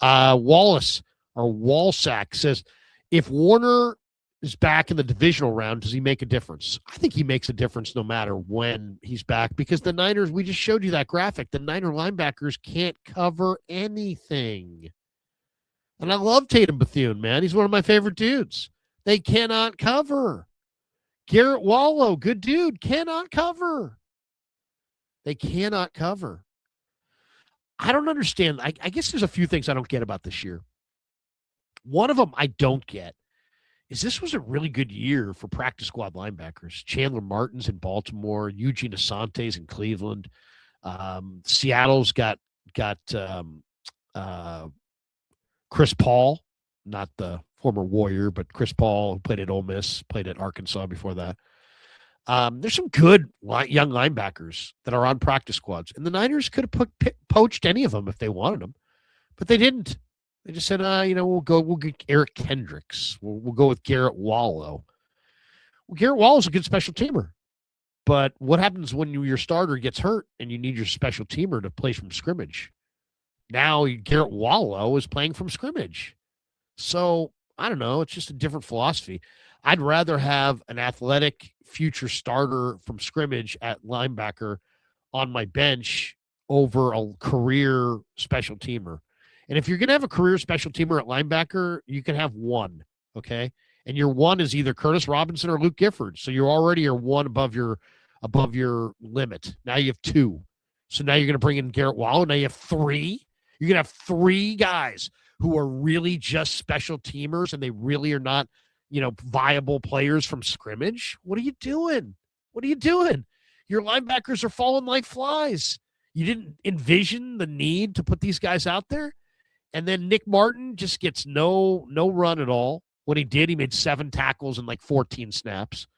Wallace or Walsack says, if Warner is back in the divisional round, does he make a difference? I think he makes a difference no matter when he's back, because the Niners, we just showed you that graphic. The Niner linebackers can't cover anything. And I love Tatum Bethune, man. He's one of my favorite dudes. They cannot cover. Garrett Wallow, good dude, cannot cover. They cannot cover. I don't understand. I guess there's a few things I don't get about this year. One of them I don't get is this was a really good year for practice squad linebackers. Chandler Martin's in Baltimore, Eugene Asante's in Cleveland. Seattle's got Chris Paul, not the former Warrior, but Chris Paul, who played at Ole Miss, played at Arkansas before that. There's some good young linebackers that are on practice squads, and the Niners could have poached any of them if they wanted them, but they didn't. They just said, we'll get Eric Kendricks. We'll go with Garrett Wallow. Well, Garrett Wallow's a good special teamer, but what happens when your starter gets hurt and you need your special teamer to play from scrimmage? Now Garrett Wallow is playing from scrimmage. So I don't know. It's just a different philosophy. I'd rather have an athletic future starter from scrimmage at linebacker on my bench over a career special teamer. And if you're going to have a career special teamer at linebacker, you can have one, okay? And your one is either Curtis Robinson or Luke Gifford. So you already are one above your limit. Now you have two. So now you're going to bring in Garrett Wallow. Now you have three. You're going to have three guys who are really just special teamers, and they really are not, viable players from scrimmage. What are you doing? Your linebackers are falling like flies. You didn't envision the need to put these guys out there. And then Nick Martin just gets no run at all. When he did, he made 7 tackles in like 14 snaps.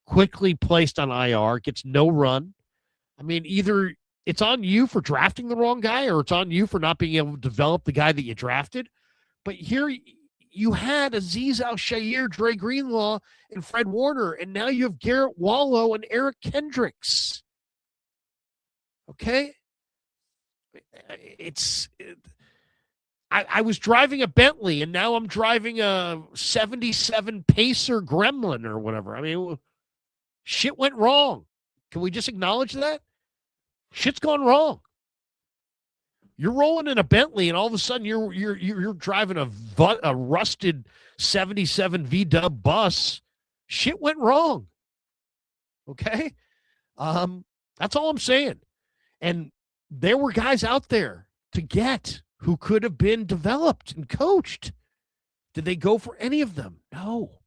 Quickly placed on IR, gets no run. I mean, either it's on you for drafting the wrong guy, or it's on you for not being able to develop the guy that you drafted. But here you had Azeez Al-Shaair, Dre Greenlaw, and Fred Warner, and now you have Garrett Wallow and Eric Kendricks. Okay? I was driving a Bentley, and now I'm driving a 77 Pacer Gremlin or whatever. I mean, shit went wrong. Can we just acknowledge that? Shit's gone wrong. You're rolling in a Bentley, and all of a sudden you're driving a rusted 77 V-dub bus. Shit went wrong. Okay? That's all I'm saying. And there were guys out there to get who could have been developed and coached. Did they go for any of them? No.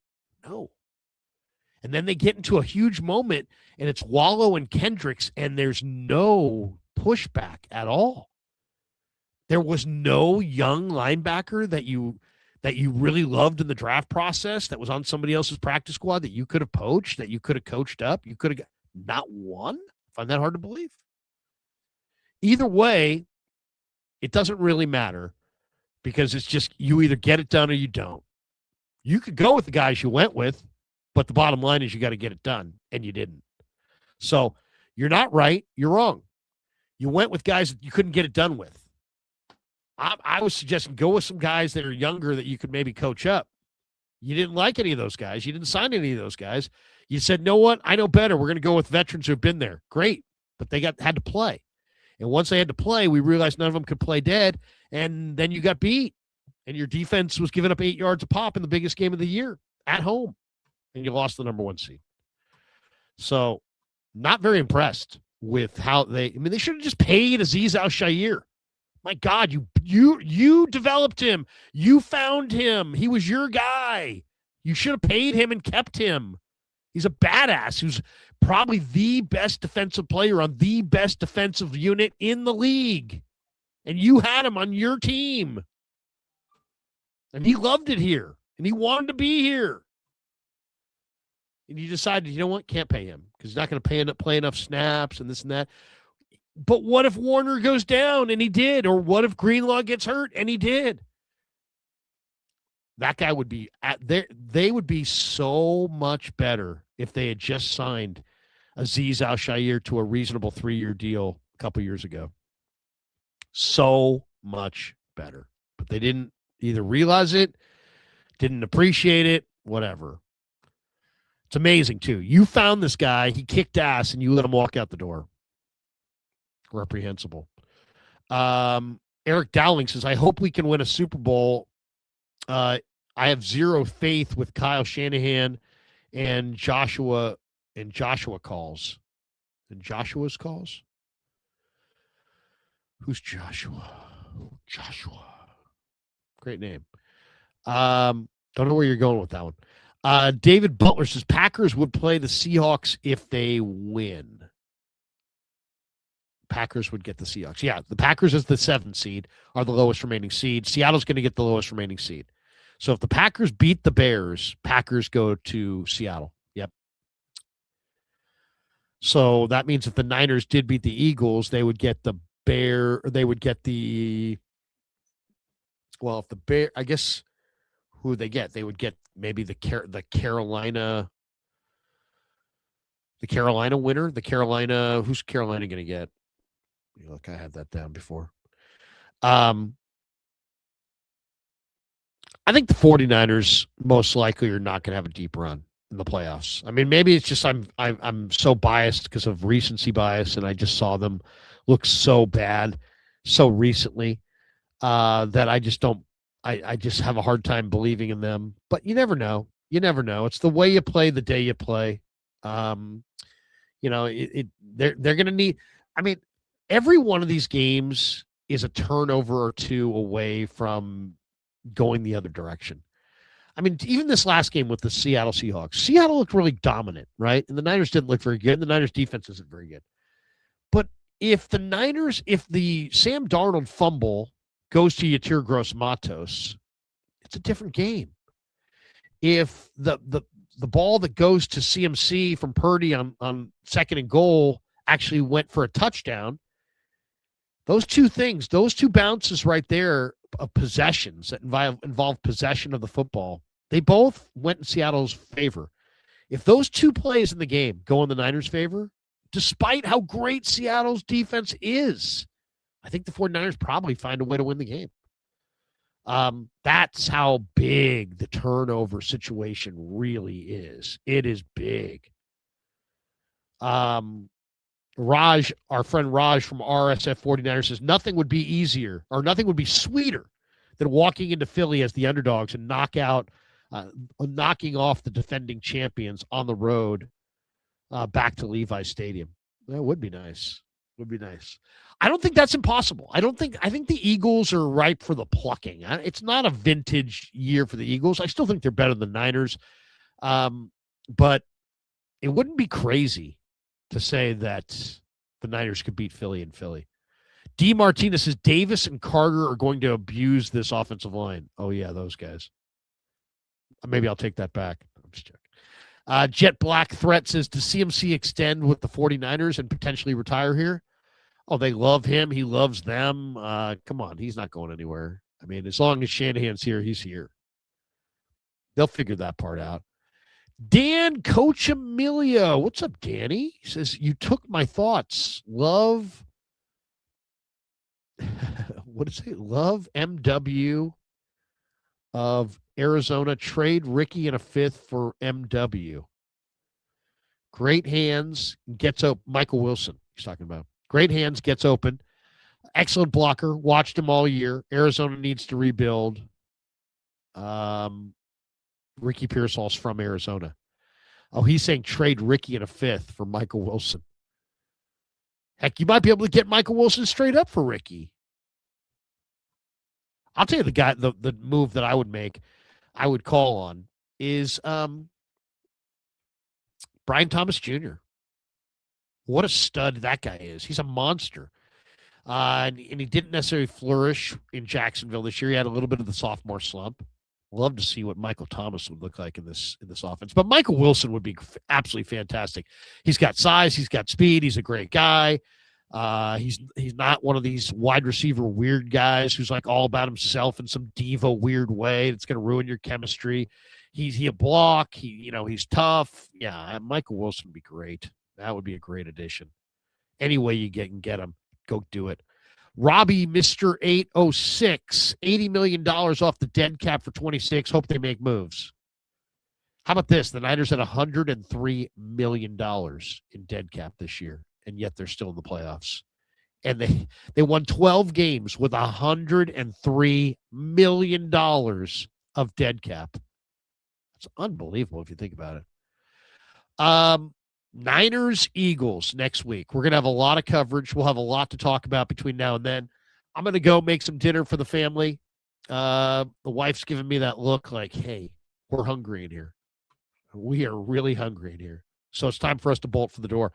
And then they get into a huge moment, and it's Wallow and Kendricks, and there's no pushback at all. There was no young linebacker that you really loved in the draft process that was on somebody else's practice squad that you could have poached, that you could have coached up. You could have not one. I find that hard to believe. Either way, it doesn't really matter because it's just you either get it done or you don't. You could go with the guys you went with, but the bottom line is you got to get it done, and you didn't. So you're not right. You're wrong. You went with guys that you couldn't get it done with. I was suggesting go with some guys that are younger that you could maybe coach up. You didn't like any of those guys. You didn't sign any of those guys. You said, "No what? I know better. We're going to go with veterans who have been there." Great, but they had to play. And once they had to play, we realized none of them could play dead, and then you got beat. And your defense was giving up 8 yards a pop in the biggest game of the year at home, and you lost the number 1 seed. So not very impressed with how they should have just paid Azeez Al-Shaair. My God, you developed him. You found him. He was your guy. You should have paid him and kept him. He's a badass who's probably the best defensive player on the best defensive unit in the league. And you had him on your team. And he loved it here. And he wanted to be here. And you decided, you know what? Can't pay him because he's not going to play enough snaps and this and that. But what if Warner goes down? And he did. Or what if Greenlaw gets hurt? And he did. That guy would be they would be so much better if they had just signed Azeez Al-Shaair to a reasonable 3-year deal a couple years ago. So much better. But they didn't either realize it, didn't appreciate it, whatever. It's amazing, too. You found this guy, he kicked ass, and you let him walk out the door. Reprehensible. Eric Dowling says, I hope we can win a Super Bowl. I have zero faith with Kyle Shanahan and Joshua calls. And Joshua's calls? Who's Joshua? Joshua. Great name. Don't know where you're going with that one. David Butler says Packers would play the Seahawks if they win. Packers would get the Seahawks. Yeah, the Packers as the 7th seed are the lowest remaining seed. Seattle's going to get the lowest remaining seed. So if the Packers beat the Bears, Packers go to Seattle. Yep. So that means if the Niners did beat the Eagles, they would get the if the Bear, I guess who would they get? They would get maybe the Carolina winner. Who's Carolina going to get? Look, I had that down before. I think the 49ers most likely are not going to have a deep run in the playoffs. I mean, maybe it's just I'm so biased because of recency bias, and I just saw them look so bad so recently that I just don't. I just have a hard time believing in them. But you never know. You never know. It's the way you play, the day you play. They're going to need. I mean, every one of these games is a turnover or two away from going the other direction. I mean, even this last game with the Seattle Seahawks, Seattle looked really dominant, right? And the Niners didn't look very good. The Niners defense isn't very good. But if the Sam Darnold fumble goes to Yetur Gross-Matos, it's a different game. If the ball that goes to CMC from Purdy on 2nd and goal actually went for a touchdown, those two bounces right there of possessions that involve possession of the football, they both went in Seattle's favor. If those two plays in the game go in the Niners' favor, despite how great Seattle's defense is, I think the 49ers probably find a way to win the game. That's how big the turnover situation really is. It is big. Raj, our friend Raj from RSF 49ers says nothing would be easier or nothing would be sweeter than walking into Philly as the underdogs and knocking off the defending champions on the road back to Levi Stadium. That would be nice. Would be nice. I don't think that's impossible. I think the Eagles are ripe for the plucking. It's not a vintage year for the Eagles. I still think they're better than the Niners. But it wouldn't be crazy to say that the Niners could beat Philly in Philly. D. Martinez says Davis and Carter are going to abuse this offensive line. Oh, yeah, those guys. Maybe I'll take that back. I'm just joking. Jet Black Threat says, does CMC extend with the 49ers and potentially retire here? Oh, they love him. He loves them. Come on. He's not going anywhere. I mean, as long as Shanahan's here, he's here. They'll figure that part out. Dan Coach Emilio. What's up, Danny? He says, you took my thoughts. Love. What is it? Love MW of Arizona. Trade Ricky in a fifth for MW. Great hands. Gets open. Michael Wilson, he's talking about. Great hands. Gets open. Excellent blocker. Watched him all year. Arizona needs to rebuild. Ricky Pearsall's from Arizona. Oh, he's saying trade Ricky in a fifth for Michael Wilson. Heck, you might be able to get Michael Wilson straight up for Ricky. I'll tell you the move that I would make, I would call on is Brian Thomas Jr. What a stud that guy is. He's a monster. And he didn't necessarily flourish in Jacksonville this year. He had a little bit of the sophomore slump. Love to see what Michael Thomas would look like in this offense. But Michael Wilson would be absolutely fantastic. He's got size. He's got speed. He's a great guy. He's not one of these wide receiver weird guys who's like all about himself in some diva weird way that's going to ruin your chemistry. He a block. He's tough. Yeah, Michael Wilson would be great. That would be a great addition. Any way you can get him, go do it. Robbie, Mr. 806, $80 million off the dead cap for 26. Hope they make moves. How about this? The Niners had $103 million in dead cap this year, and yet they're still in the playoffs. And they won 12 games with $103 million of dead cap. It's unbelievable if you think about it. Niners, Eagles next week. We're going to have a lot of coverage. We'll have a lot to talk about between now and then. I'm going to go make some dinner for the family. The wife's giving me that look like, hey, we're hungry in here. We are really hungry in here. So it's time for us to bolt for the door.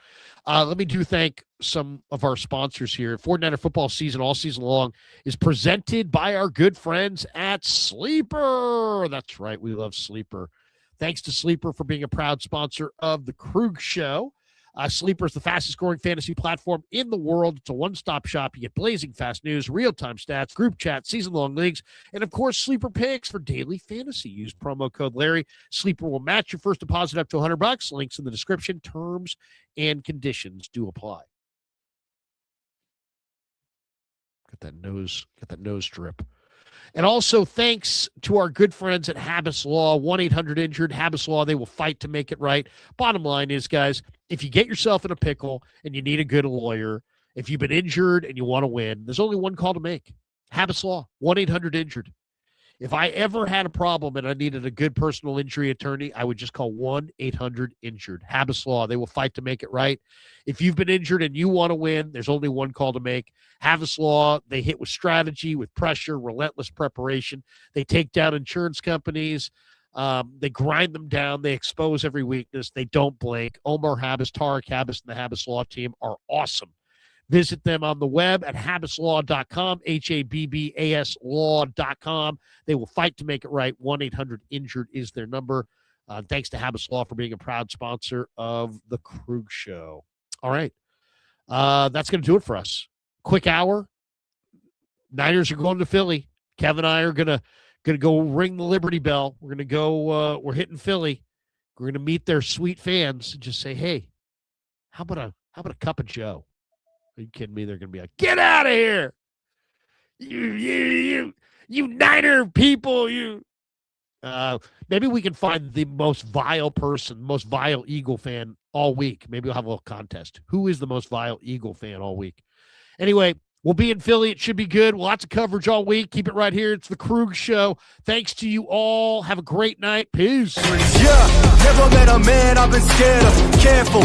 Let me thank some of our sponsors here. 49er football season all season long is presented by our good friends at Sleeper. That's right. We love Sleeper. Thanks to Sleeper for being a proud sponsor of the Krug Show. Sleeper is the fastest growing fantasy platform in the world. It's a one-stop shop. You get blazing fast news, real-time stats, group chat, season-long leagues, and, of course, Sleeper picks for daily fantasy. Use promo code Larry. Sleeper will match your first deposit up to $100. Links in the description. Terms and conditions do apply. Got that nose drip. And also thanks to our good friends at Habbas Law, 1-800-INJURED, Habbas Law. They will fight to make it right. Bottom line is, guys, if you get yourself in a pickle and you need a good lawyer, if you've been injured and you want to win, there's only one call to make. Habbas Law, 1-800-INJURED. If I ever had a problem and I needed a good personal injury attorney, I would just call 1-800-INJURED. Habbas Law. They will fight to make it right. If you've been injured and you want to win, there's only one call to make. Habbas Law, they hit with strategy, with pressure, relentless preparation. They take down insurance companies. They grind them down. They expose every weakness. They don't blink. Omar Habbas, Tarek Habbas, and the Habbas Law team are awesome. Visit them on the web at habbaslaw.com, Habbas law.com. They will fight to make it right. 1-800-INJURED is their number. Thanks to Habbas Law for being a proud sponsor of the Krug Show. All right. That's going to do it for us. Quick hour. Niners are going to Philly. Kevin and I are going to go ring the Liberty Bell. We're going to go, we're hitting Philly. We're going to meet their sweet fans and just say, hey, how about a cup of Joe? Are you kidding me? They're going to be like, get out of here. You Niner people, you. Maybe we can find the most vile person, most vile Eagle fan all week. Maybe we'll have a little contest. Who is the most vile Eagle fan all week? Anyway, we'll be in Philly. It should be good. Lots of coverage all week. Keep it right here. It's the Krug Show. Thanks to you all. Have a great night. Peace. Yeah, never met a man I've been scared of. Careful.